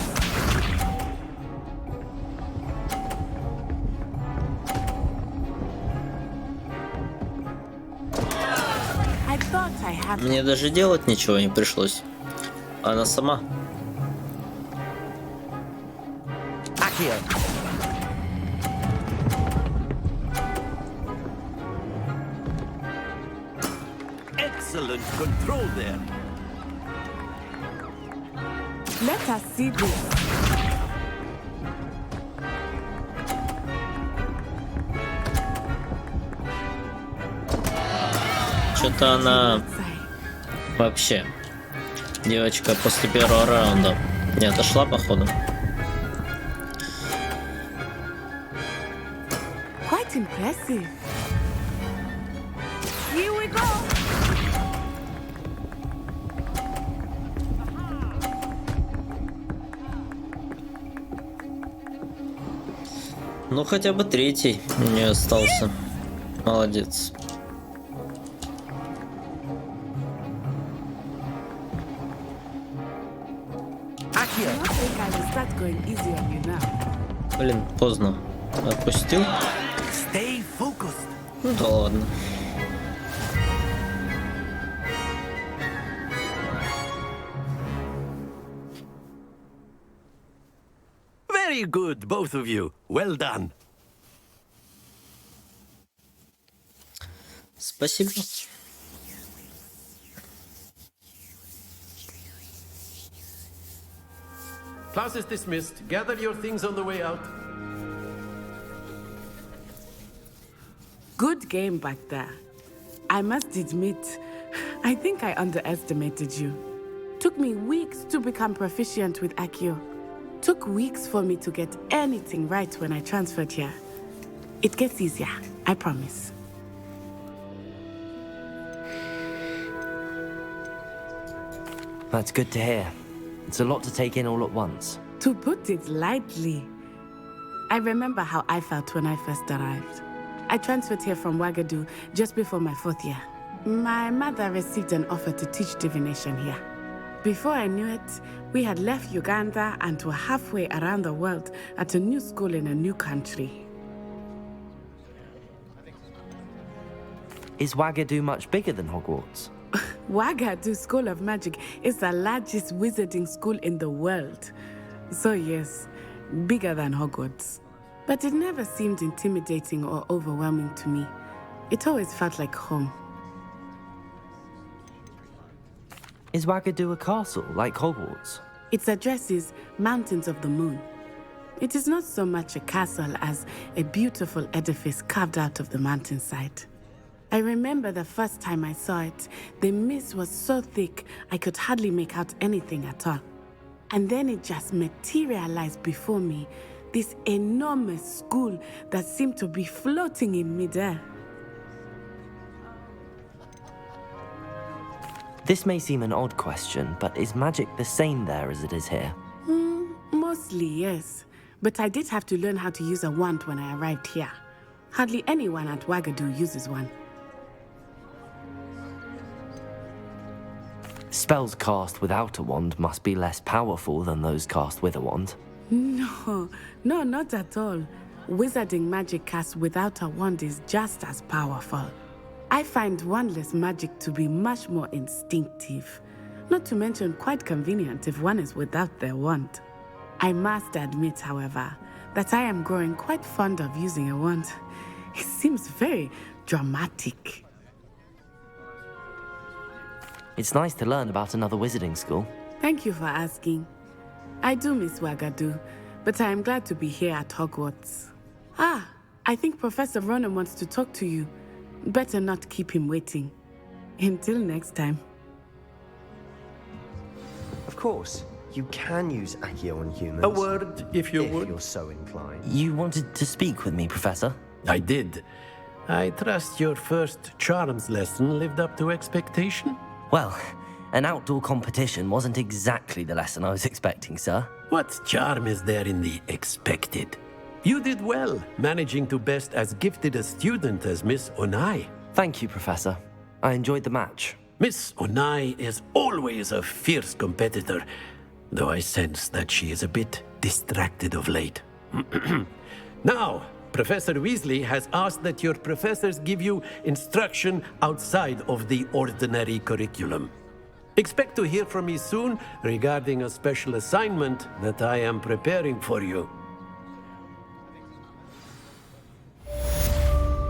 [SPEAKER 11] I thought I had.
[SPEAKER 1] Мне даже делать ничего не пришлось. Она сама.
[SPEAKER 21] Excellent control there.
[SPEAKER 11] Let us see this.
[SPEAKER 1] Что-то она вообще, девочка, после первого раунда не отошла, походу.
[SPEAKER 11] Quite impressive. Here we go.
[SPEAKER 1] Ну, хотя бы третий у нее остался. Молодец. Блин, поздно. Отпустил? Ну да ладно.
[SPEAKER 21] Very good, both of you. Well done.
[SPEAKER 1] Спасибо.
[SPEAKER 21] Class is dismissed. Gather your things on the way out.
[SPEAKER 11] Good game back there. I must admit, I think I underestimated you. Took me weeks to become proficient with Accio. Took weeks for me to get anything right when I transferred here. It gets easier, I promise.
[SPEAKER 3] That's good to hear. It's a lot to take in all at once.
[SPEAKER 11] To put it lightly, I remember how I felt when I first arrived. I transferred here from Wagadu just before my 4th year. My mother received an offer to teach divination here. Before I knew it, we had left Uganda and were halfway around the world at a new school in a new country.
[SPEAKER 3] Is Wagadu much bigger than Hogwarts?
[SPEAKER 11] Wagadu School of Magic is the largest wizarding school in the world. So yes, bigger than Hogwarts. But it never seemed intimidating or overwhelming to me. It always felt like home.
[SPEAKER 3] Is Wagadu a castle, like Hogwarts?
[SPEAKER 11] Its address is Mountains of the Moon. It is not so much a castle as a beautiful edifice carved out of the mountainside. I remember the first time I saw it, the mist was so thick I could hardly make out anything at all. And then it just materialized before me, this enormous school that seemed to be floating in midair.
[SPEAKER 3] This may seem an odd question, but is magic the same there as it is here?
[SPEAKER 11] Mostly, yes. But I did have to learn how to use a wand when I arrived here. Hardly anyone at Wagadu uses one.
[SPEAKER 3] Spells cast without a wand must be less powerful than those cast with a wand.
[SPEAKER 11] No, not at all. Wizarding magic cast without a wand is just as powerful. I find wandless magic to be much more instinctive. Not to mention quite convenient if one is without their wand. I must admit, however, that I am growing quite fond of using a wand. It seems very dramatic.
[SPEAKER 3] It's nice to learn about another wizarding school.
[SPEAKER 11] Thank you for asking. I do miss Wagadu, but I am glad to be here at Hogwarts. Ah, I think Professor Ronan wants to talk to you. Better not keep him waiting. Until next time.
[SPEAKER 14] Of course, you can use Accio on humans.
[SPEAKER 21] A word, if you would.
[SPEAKER 14] If you're so inclined.
[SPEAKER 3] You wanted to speak with me, Professor?
[SPEAKER 21] I did. I trust your first charms lesson lived up to expectation?
[SPEAKER 3] Well, an outdoor competition wasn't exactly the lesson I was expecting, sir.
[SPEAKER 21] What charm is there in the expected? You did well, managing to best as gifted a student as Miss Onai.
[SPEAKER 3] Thank you, Professor. I enjoyed the match.
[SPEAKER 21] Miss Onai is always a fierce competitor, though I sense that she is a bit distracted of late. Now, Professor Weasley has asked that your professors give you instruction outside of the ordinary curriculum. Expect to hear from me soon regarding a special assignment that I am preparing for you.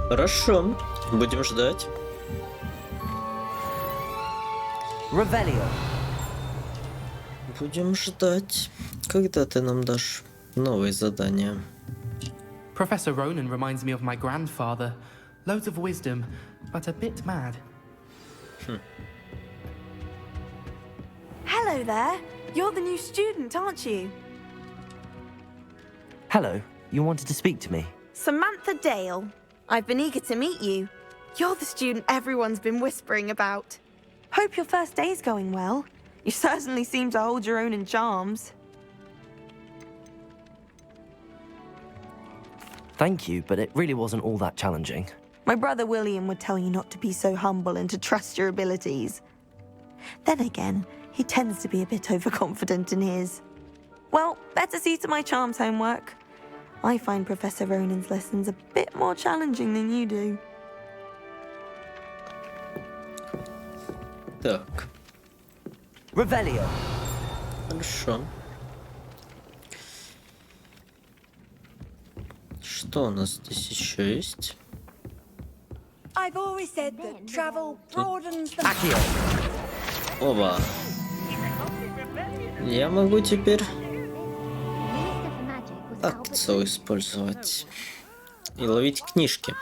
[SPEAKER 1] Хорошо, будем ждать.
[SPEAKER 3] Revelio.
[SPEAKER 1] Будем ждать, когда ты нам дашь новые задания.
[SPEAKER 20] Professor Ronan reminds me of my grandfather. Loads of wisdom, but a bit mad.
[SPEAKER 2] Hello there. You're the new student, aren't you?
[SPEAKER 3] Hello. You wanted to speak to me?
[SPEAKER 2] Samantha Dale. I've been eager to meet you. You're the student everyone's been whispering about. Hope your first day's going well. You certainly seem to hold your own in charms.
[SPEAKER 3] Thank you, but it really wasn't all that challenging.
[SPEAKER 2] My brother William would tell you not to be so humble and to trust your abilities. Then again, he tends to be a bit overconfident in his. Well, better see to my charms homework. I find Professor Ronan's lessons a bit more challenging than you do.
[SPEAKER 1] Так.
[SPEAKER 3] Revelio.
[SPEAKER 1] Хорошо. Что у нас здесь еще есть?
[SPEAKER 17] I've always said that travel broadens the...
[SPEAKER 3] Accio.
[SPEAKER 1] Оба. Я могу теперь акцию использовать и ловить книжки.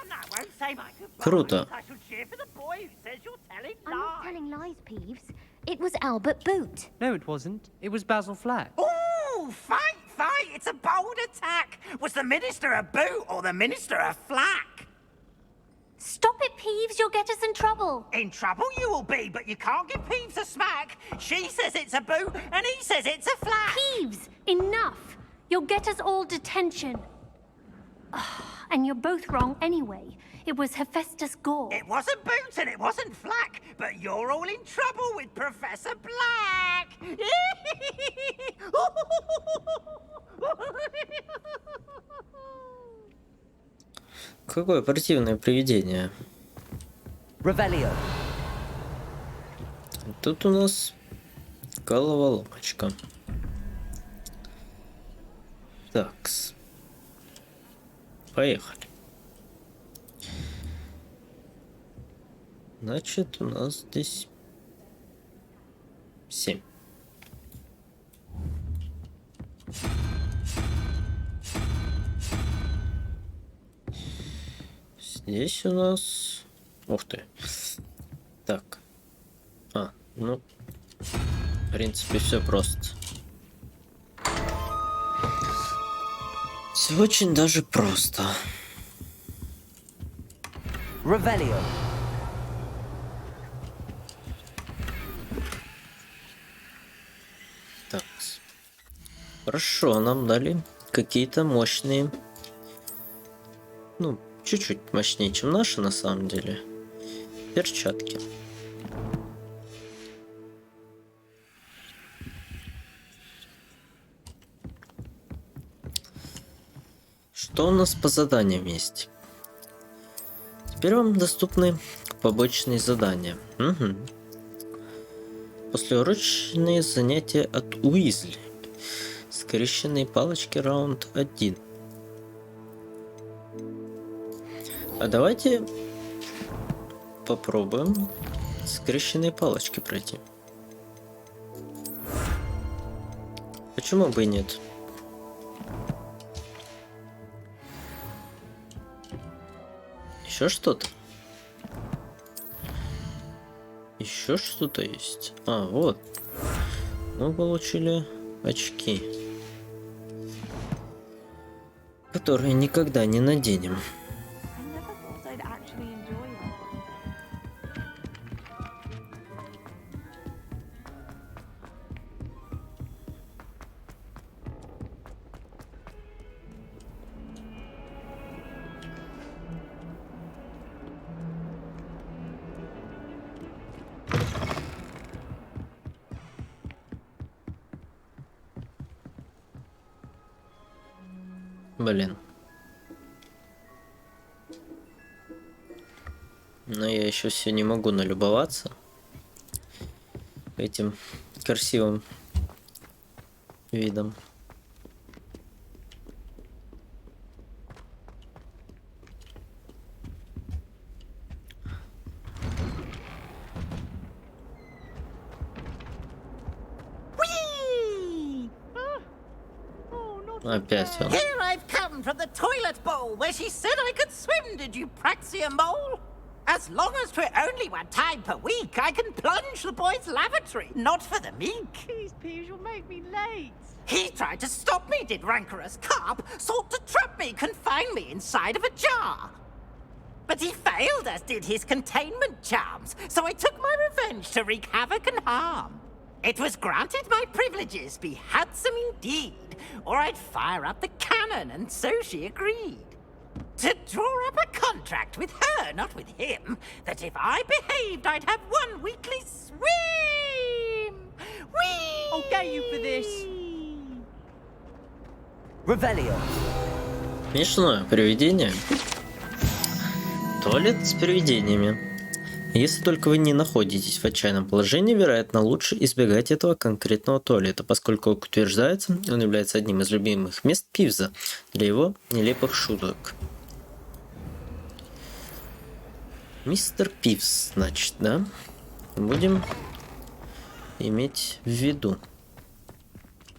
[SPEAKER 1] Круто.
[SPEAKER 13] I'm not telling lies, Peeves. It was Albert Boot.
[SPEAKER 12] No, it wasn't. It was Basil Flack.
[SPEAKER 6] Ooh, fight! It's a bold attack! Was the Minister a boot or the Minister a flack?
[SPEAKER 13] Stop it, Peeves. You'll get us in trouble.
[SPEAKER 6] In trouble you will be, but you can't give Peeves a smack. She says it's a boot, and he says it's a flack.
[SPEAKER 13] Peeves, enough. You'll get us all detention.
[SPEAKER 18] And you're both wrong anyway. It was Hephaestus Gore.
[SPEAKER 6] It wasn't Boots and it wasn't Flack, but you're all in trouble with Professor Black.
[SPEAKER 1] Какое противное привидение.
[SPEAKER 3] Revelio.
[SPEAKER 1] Тут у нас головоломочка. Такс. Поехали. Значит, у нас здесь 7. Здесь у нас... Ух ты. Так. Ну, в принципе, все просто. Все очень даже просто.
[SPEAKER 3] Revelio.
[SPEAKER 1] Так. Хорошо, нам дали какие-то мощные... Ну, чуть-чуть мощнее, чем наши, на самом деле. Перчатки. Что у нас по заданиям есть? Теперь вам доступны побочные задания. Угу. Послеурочные занятия от Уизли. Скрещенные палочки раунд 1. А давайте попробуем скрещенные палочки пройти. Почему бы и нет? Еще что-то? Еще что-то есть? А, вот. Мы получили очки, которые никогда не наденем. Блин. Но я еще все не могу налюбоваться этим красивым видом. Опять он.
[SPEAKER 6] Here I've come from the toilet bowl where she said I could swim, did you praxia mole? As long as 'twere only one time per week, I can plunge the boys' lavatory, not for the meek.
[SPEAKER 17] Please, Peeves, you'll make me late.
[SPEAKER 6] He tried to stop me, did rancorous carp, sought to trap me, confine me inside of a jar. But he failed, as did his containment charms, so I took my revenge to wreak havoc and harm. It was granted my privileges be handsome indeed, or I'd fire up the cannon, and so she agreed. To draw up a contract with her, not with him, that if I behaved, I'd have one weekly swim! Whee!
[SPEAKER 17] I'll get you for this.
[SPEAKER 3] Revelio.
[SPEAKER 1] Смешное привидение. Туалет с привидениями. Если только вы не находитесь в отчаянном положении, вероятно, лучше избегать этого конкретного туалета, поскольку, как утверждается, он является одним из любимых мест Пивза для его нелепых шуток. Мистер Пивз, значит, да? Будем иметь в виду.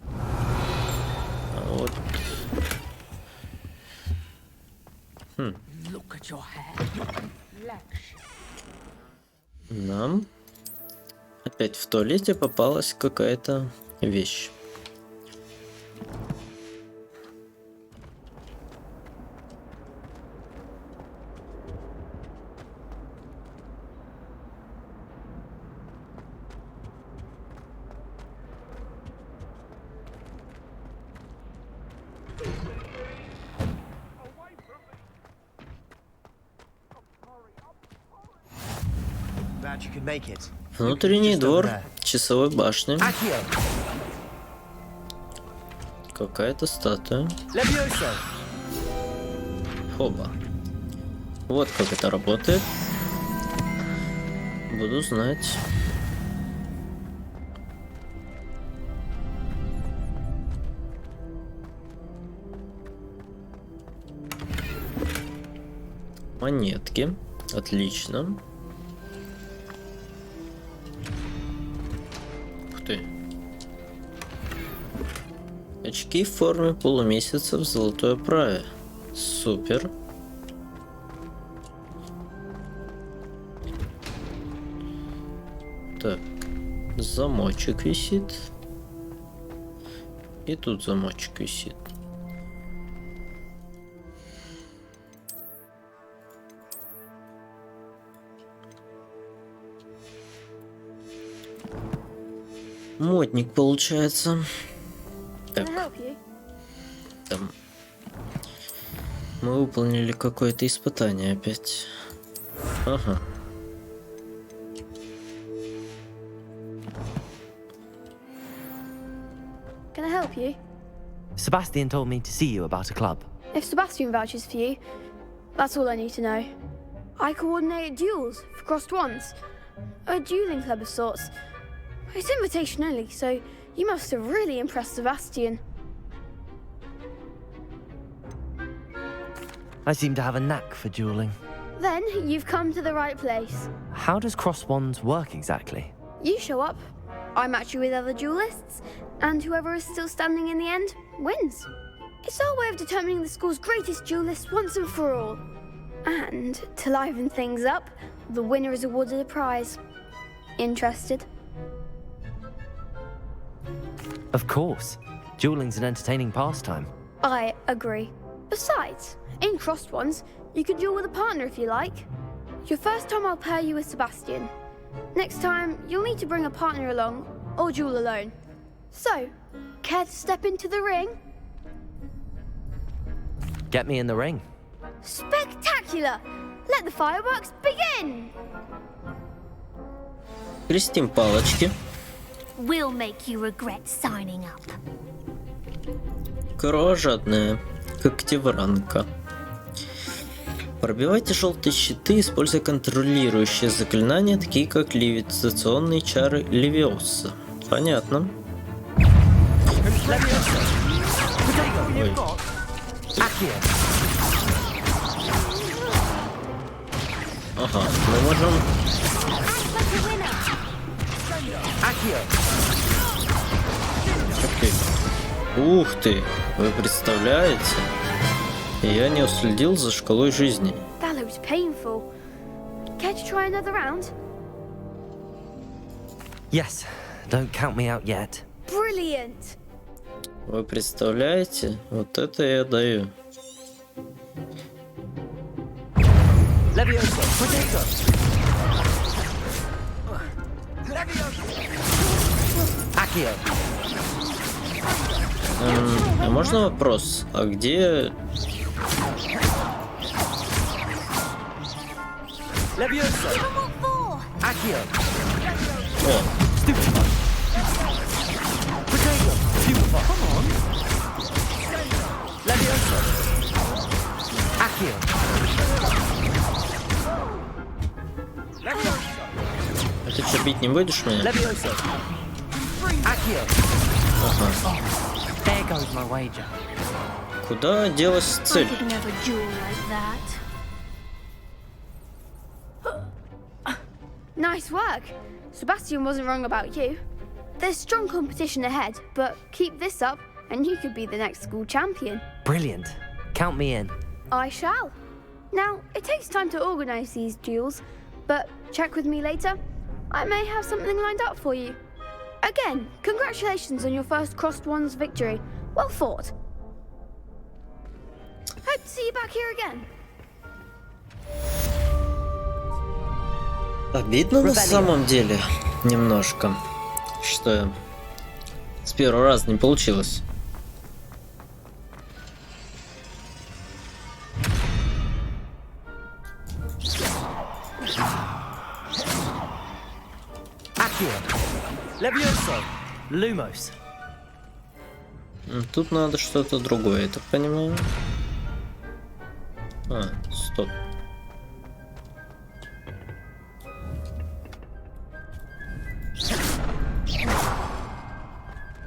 [SPEAKER 1] А вот. Нам опять в туалете попалась какая-то вещь. Внутренний двор часовой башни. Какая-то статуя. Хоба. Вот как это работает. Буду знать. Монетки. Отлично. Ух ты. Очки в форме полумесяца в золотой оправе. Супер. Так. Замочек висит. И тут замочек висит. Модник получается. Так. Там. Мы выполнили какое-то испытание опять. Ага.
[SPEAKER 8] Can I help you?
[SPEAKER 3] Sebastian told me to see you about a club.
[SPEAKER 8] If Sebastian vouches for you, that's all I need to know. I coordinate duels for crossed wands. A dueling club of sorts. It's invitation only, so you must have really impressed Sebastian.
[SPEAKER 3] I seem to have a knack for dueling.
[SPEAKER 8] Then you've come to the right place.
[SPEAKER 3] How does cross wands work exactly?
[SPEAKER 8] You show up, I match you with other duelists, and whoever is still standing in the end wins. It's our way of determining the school's greatest duelist once and for all. And to liven things up, the winner is awarded a prize. Interested?
[SPEAKER 3] Of course. Dueling's an entertaining pastime.
[SPEAKER 8] I agree. Besides, in crossed ones, you can duel with a partner if you like. Your first time I'll pair you with Sebastian. Next time, you'll need to bring a partner along, or duel alone. So, care to step into the ring?
[SPEAKER 3] Get me in the ring.
[SPEAKER 8] Spectacular! Let the fireworks begin!
[SPEAKER 1] Крестим палочки.
[SPEAKER 18] We'll make you regret signing up.
[SPEAKER 1] Кровожадная когтевранка. Пробивайте желтые щиты, используя контролирующие заклинания, такие как левитационные чары Левиоса. Понятно. Ой. Ага, мы можем... Ух ты, вы представляете? Я не уследил за шкалой жизни.
[SPEAKER 8] That looks painful. Care to try another round?
[SPEAKER 3] Yes, don't count me out yet.
[SPEAKER 8] Brilliant!
[SPEAKER 1] Вы представляете? Вот это я даю. А можно вопрос? А где... О. А ты что, бить не будешь меня? Ага. Куда делась цель?
[SPEAKER 8] Nice work. Sebastian wasn't wrong about you. There's strong competition ahead, but keep this up and you could be the next school champion.
[SPEAKER 3] Brilliant. Count me in.
[SPEAKER 8] I shall. Now, it takes time to organize these duels, but check with me later. I may have something lined up for you. Again, congratulations on your first crossed wands victory. Well fought. Hope to see you back here again.
[SPEAKER 1] Обидно на самом деле немножко, что с первого раза не получилось.
[SPEAKER 3] Lumos.
[SPEAKER 1] Тут надо что-то другое, я так понимаю. Стоп.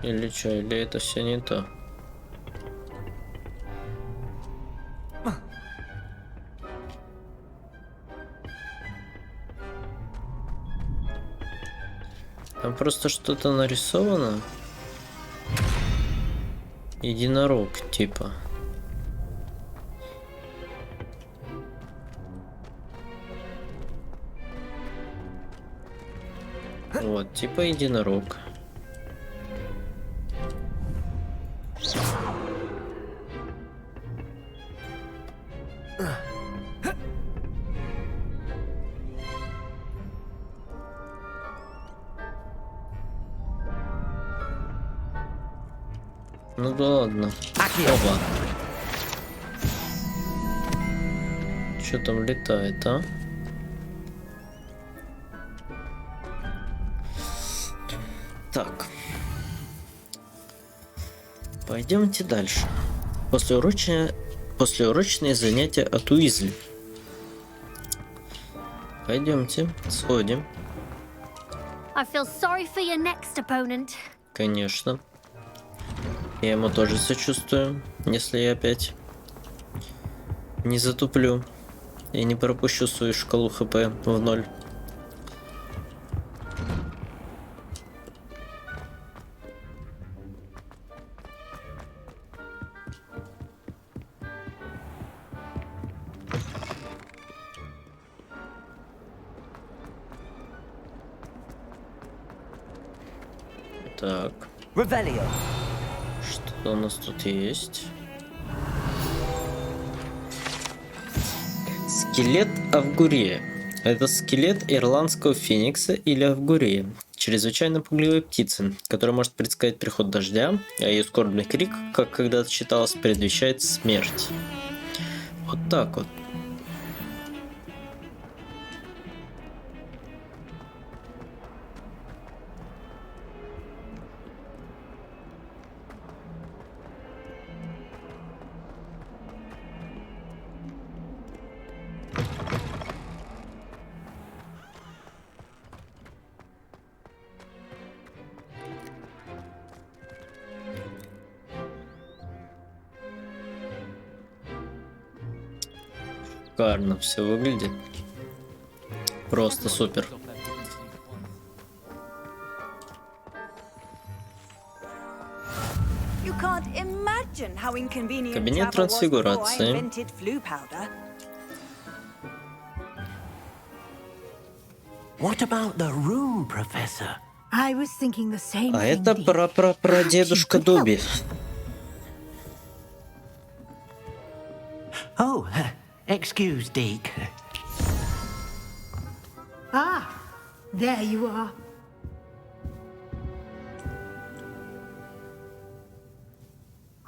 [SPEAKER 1] Или что, или это все не то? Там просто что-то нарисовано. Единорог, типа. Вот, типа единорог. Ну да ладно. Оба. Что там летает, а? Так. Пойдемте дальше. Послеурочные занятия от Уизли. Пойдемте, сходим.
[SPEAKER 18] I feel sorry for your next opponent.
[SPEAKER 1] Конечно. Я ему тоже сочувствую, если я опять не затуплю и не пропущу свою шкалу ХП в 0. Так. Что у нас тут есть? Скелет Авгурия. Это скелет ирландского феникса или Авгурия. Чрезвычайно пугливой птицы, которая может предсказать приход дождя, а ее скорбный крик, как когда-то считалось, предвещает смерть. Вот так вот. Шикарно все выглядит. Просто супер. Кабинет трансфигурации.
[SPEAKER 3] What about the room, Professor?
[SPEAKER 10] I was thinking the same
[SPEAKER 1] А
[SPEAKER 10] thing,
[SPEAKER 1] это
[SPEAKER 10] Dean.
[SPEAKER 1] прадедушка Добби.
[SPEAKER 3] Oh, excuse, Deke.
[SPEAKER 10] Ah, there you are.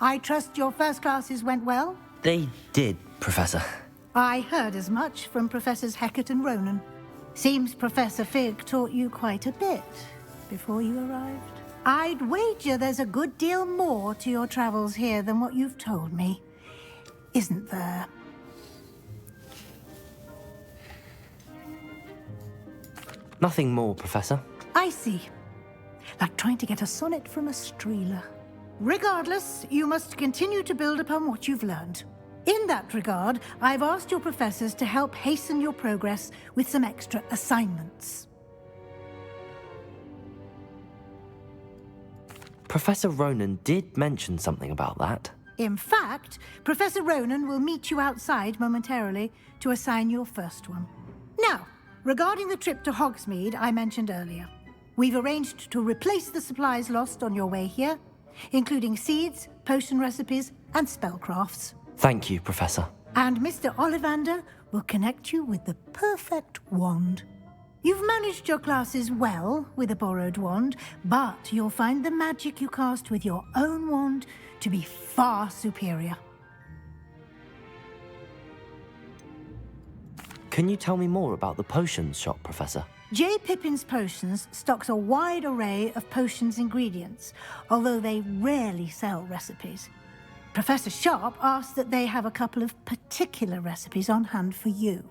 [SPEAKER 10] I trust your first classes went well?
[SPEAKER 3] They did, Professor.
[SPEAKER 10] I heard as much from Professors Hecat and Ronan. Seems Professor Fig taught you quite a bit before you arrived. I'd wager there's a good deal more to your travels here than what you've told me. Isn't there?
[SPEAKER 3] Nothing more, Professor.
[SPEAKER 10] I see. Like trying to get a sonnet from a streeler. Regardless, you must continue to build upon what you've learned. In that regard, I've asked your professors to help hasten your progress with some extra assignments.
[SPEAKER 3] Professor Ronan did mention something about that.
[SPEAKER 10] In fact, Professor Ronan will meet you outside momentarily to assign your first one. Now, regarding the trip to Hogsmeade I mentioned earlier, we've arranged to replace the supplies lost on your way here, including seeds, potion recipes, and spellcrafts.
[SPEAKER 3] Thank you, Professor.
[SPEAKER 10] And Mr. Ollivander will connect you with the perfect wand. You've managed your classes well with a borrowed wand, but you'll find the magic you cast with your own wand to be far superior.
[SPEAKER 3] Can you tell me more about the potions shop, Professor?
[SPEAKER 10] J. Pippin's Potions stocks a wide array of potions ingredients, although they rarely sell recipes. Professor Sharp asked that they have a couple of particular recipes on hand for you.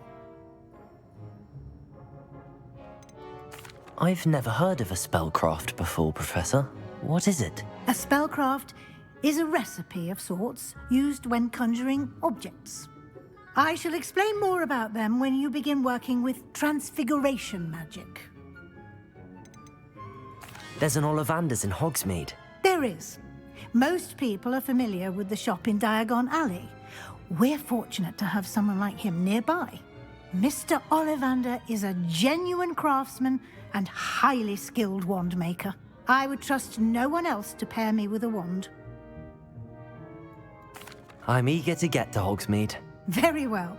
[SPEAKER 3] I've never heard of a spellcraft before, Professor. What is it?
[SPEAKER 10] A spellcraft is a recipe of sorts used when conjuring objects. I shall explain more about them when you begin working with transfiguration magic.
[SPEAKER 3] There's an Ollivander's in Hogsmeade.
[SPEAKER 10] There is. Most people are familiar with the shop in Diagon Alley. We're fortunate to have someone like him nearby. Mr. Ollivander is a genuine craftsman and highly skilled wand maker. I would trust no one else to pair me with a wand.
[SPEAKER 3] I'm eager to get to Hogsmeade.
[SPEAKER 10] Very well.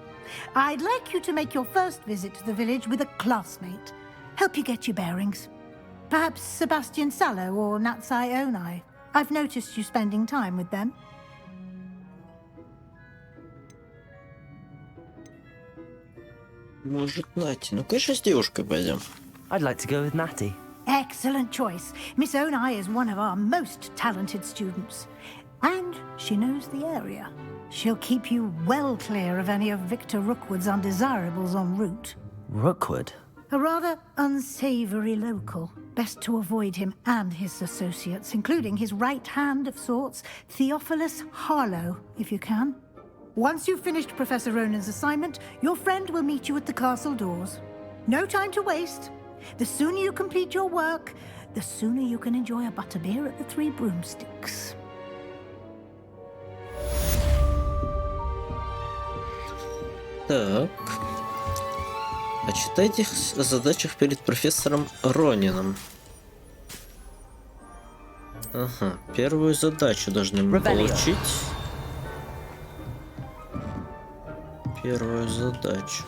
[SPEAKER 10] I'd like you to make your first visit to the village with a classmate. Help you get your bearings. Perhaps Sebastian Sallow or Natsai Onai. I've noticed you spending time with them.
[SPEAKER 1] Может, Нати. Ну, конечно, с девушкой пойдем.
[SPEAKER 3] I'd like to go with Natty.
[SPEAKER 10] Excellent choice. Miss Onai is one of our most talented students. And she knows the area. She'll keep you well clear of any of Victor Rookwood's undesirables en route.
[SPEAKER 3] Rookwood?
[SPEAKER 10] A rather unsavory local. Best to avoid him and his associates, including his right hand of sorts, Theophilus Harlow, if you can. Once you've finished Professor Ronan's assignment, your friend will meet you at the castle doors. No time to waste. The sooner you complete your work, the sooner you can enjoy a butterbeer at the Three Broomsticks.
[SPEAKER 1] Так. О читайте о задачах перед профессором Ронином. Ага, первую задачу должны мы получить. Первую задачу.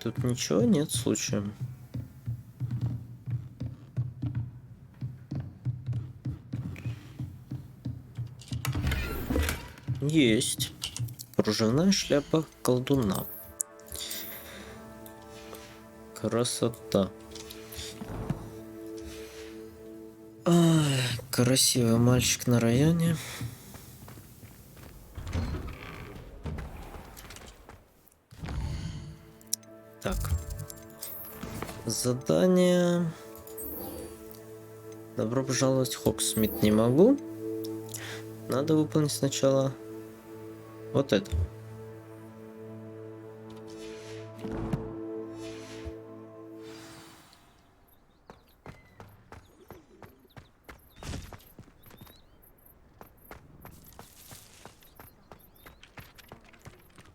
[SPEAKER 1] Тут ничего нет случаем. Есть. Кружевная шляпа колдуна. Красота. Ай, красивый мальчик на районе. Так. Задание. Добро пожаловать в Хогсмит не могу. Надо выполнить сначала вот это.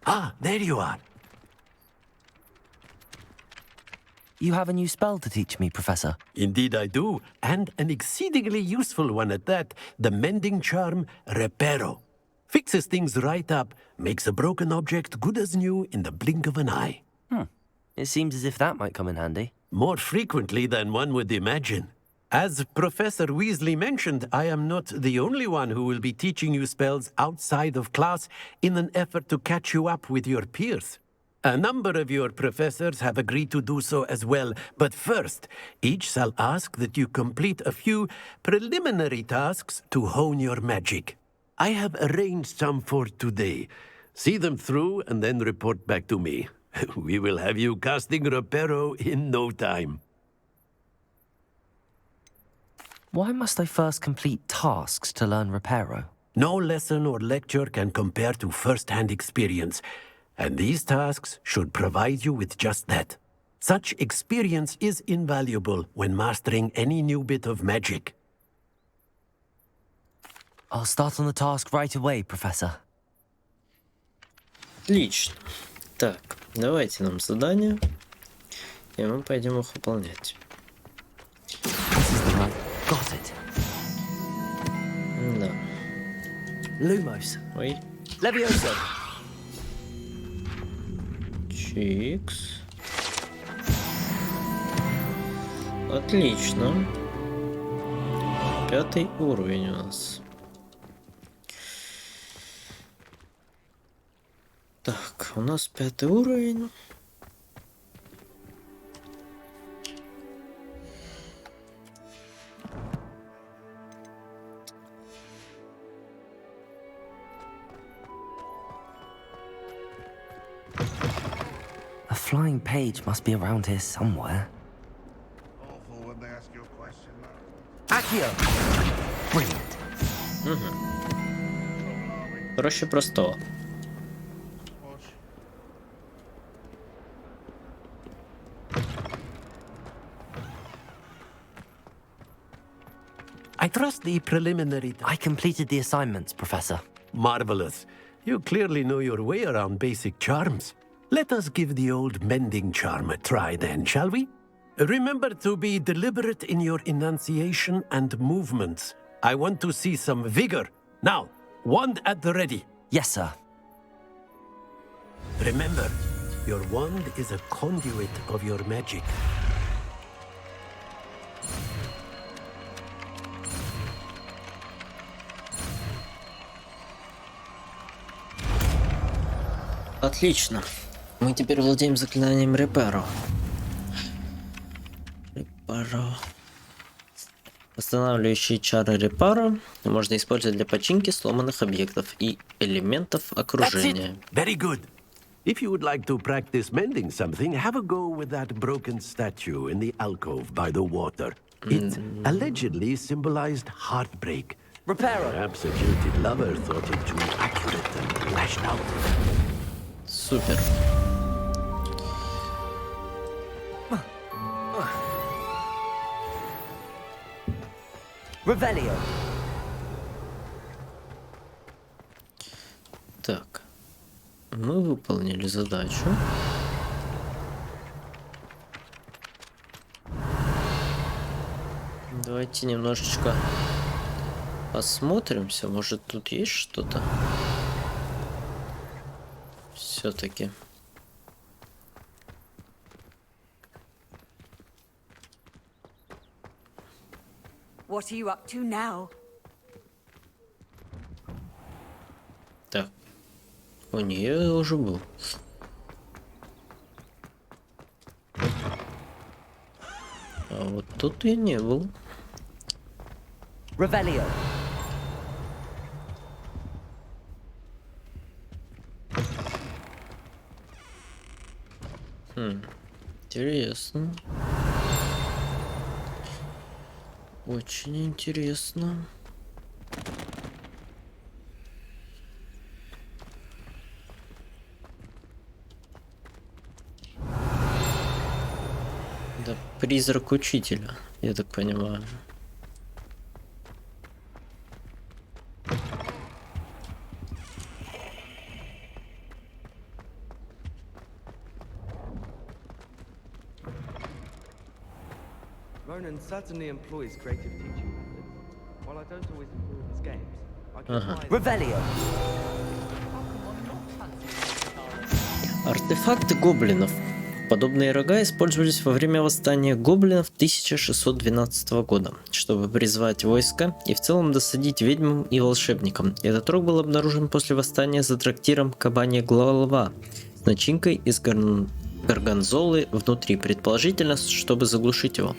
[SPEAKER 21] Ah, there you are.
[SPEAKER 3] You have a new spell to teach me, Professor.
[SPEAKER 21] Indeed I do, and an exceedingly useful one at that, the mending charm Reparo. Fixes things right up, makes a broken object good as new in the blink of an eye.
[SPEAKER 3] It seems as if that might come in handy.
[SPEAKER 21] More frequently than one would imagine. As Professor Weasley mentioned, I am not the only one who will be teaching you spells outside of class in an effort to catch you up with your peers. A number of your professors have agreed to do so as well, but first, each shall ask that you complete a few preliminary tasks to hone your magic. I have arranged some for today. See them through and then report back to me. We will have you casting Reparo in no time.
[SPEAKER 3] Why must I first complete tasks to learn Reparo?
[SPEAKER 21] No lesson or lecture can compare to first-hand experience, and these tasks should provide you with just that. Such experience is invaluable when mastering any new bit of magic.
[SPEAKER 3] I'll start on the task right away, Professor.
[SPEAKER 1] Отлично. Так, давайте нам задание, и мы пойдем их выполнять.
[SPEAKER 3] Got it.
[SPEAKER 1] Да.
[SPEAKER 3] Lumos.
[SPEAKER 1] Ой.
[SPEAKER 3] Levioso.
[SPEAKER 1] Чикс. Отлично. 5-й уровень у нас. Так, у нас 5-й уровень.
[SPEAKER 3] flying page must be around here somewhere.
[SPEAKER 16] Awful when they ask you a question,
[SPEAKER 3] Accio! Brilliant.
[SPEAKER 1] Проще простого.
[SPEAKER 21] I trust the preliminary...
[SPEAKER 3] I completed the assignments, Professor.
[SPEAKER 21] Marvelous. You clearly know your way around basic charms. Let us give the old mending charm a try then, shall we? Remember to be deliberate in your enunciation and movements. I want to see some vigor. Now, wand at the ready.
[SPEAKER 3] Yes, sir.
[SPEAKER 21] Remember, your wand is a conduit of your magic.
[SPEAKER 1] Отлично. Мы теперь владеем заклинанием Репаро. Восстанавливающие чары Репаро можно использовать для починки сломанных объектов и элементов окружения.
[SPEAKER 21] Very good. If you would like to practice mending something, have a go with that broken statue in the alcove by the water. It allegedly symbolized heartbreak.
[SPEAKER 3] Reparo.
[SPEAKER 21] Perhaps a jilted lover thought it too accurate and lashed out.
[SPEAKER 1] Супер.
[SPEAKER 3] Revelio.
[SPEAKER 1] Так. Мы выполнили задачу. Давайте немножечко осмотримся. Может, тут есть что-то? Все-таки.
[SPEAKER 17] What are you up to now?
[SPEAKER 1] Так. У нее я уже был. А вот тут я не был.
[SPEAKER 3] Revelio.
[SPEAKER 1] Интересно. Очень интересно. Да, призрак учителя, я так понимаю.
[SPEAKER 15] Ronan certainly employs creative teaching methods. While I don't always approve his games, I can find...
[SPEAKER 3] Revelio.
[SPEAKER 1] Артефакты гоблинов. Подобные рога использовались во время восстания гоблинов 1612 года, чтобы призвать войска и в целом досадить ведьмам и волшебникам. Этот рог был обнаружен после восстания за трактиром Кабанья голова с начинкой из горгонзолы внутри, предположительно, чтобы заглушить его.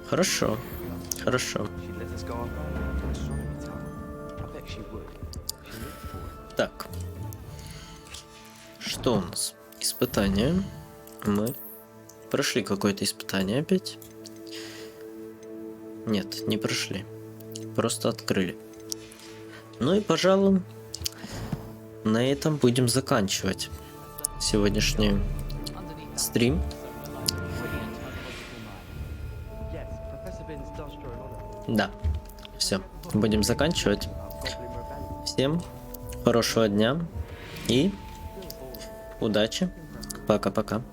[SPEAKER 1] Хорошо, хорошо. Так. Что у нас? Испытание. Мы прошли какое-то испытание опять. Нет, не прошли. Просто открыли. Ну и, пожалуй, на этом будем заканчивать сегодняшний стрим. Да, все, будем заканчивать. Всем хорошего дня и удачи. Пока-пока.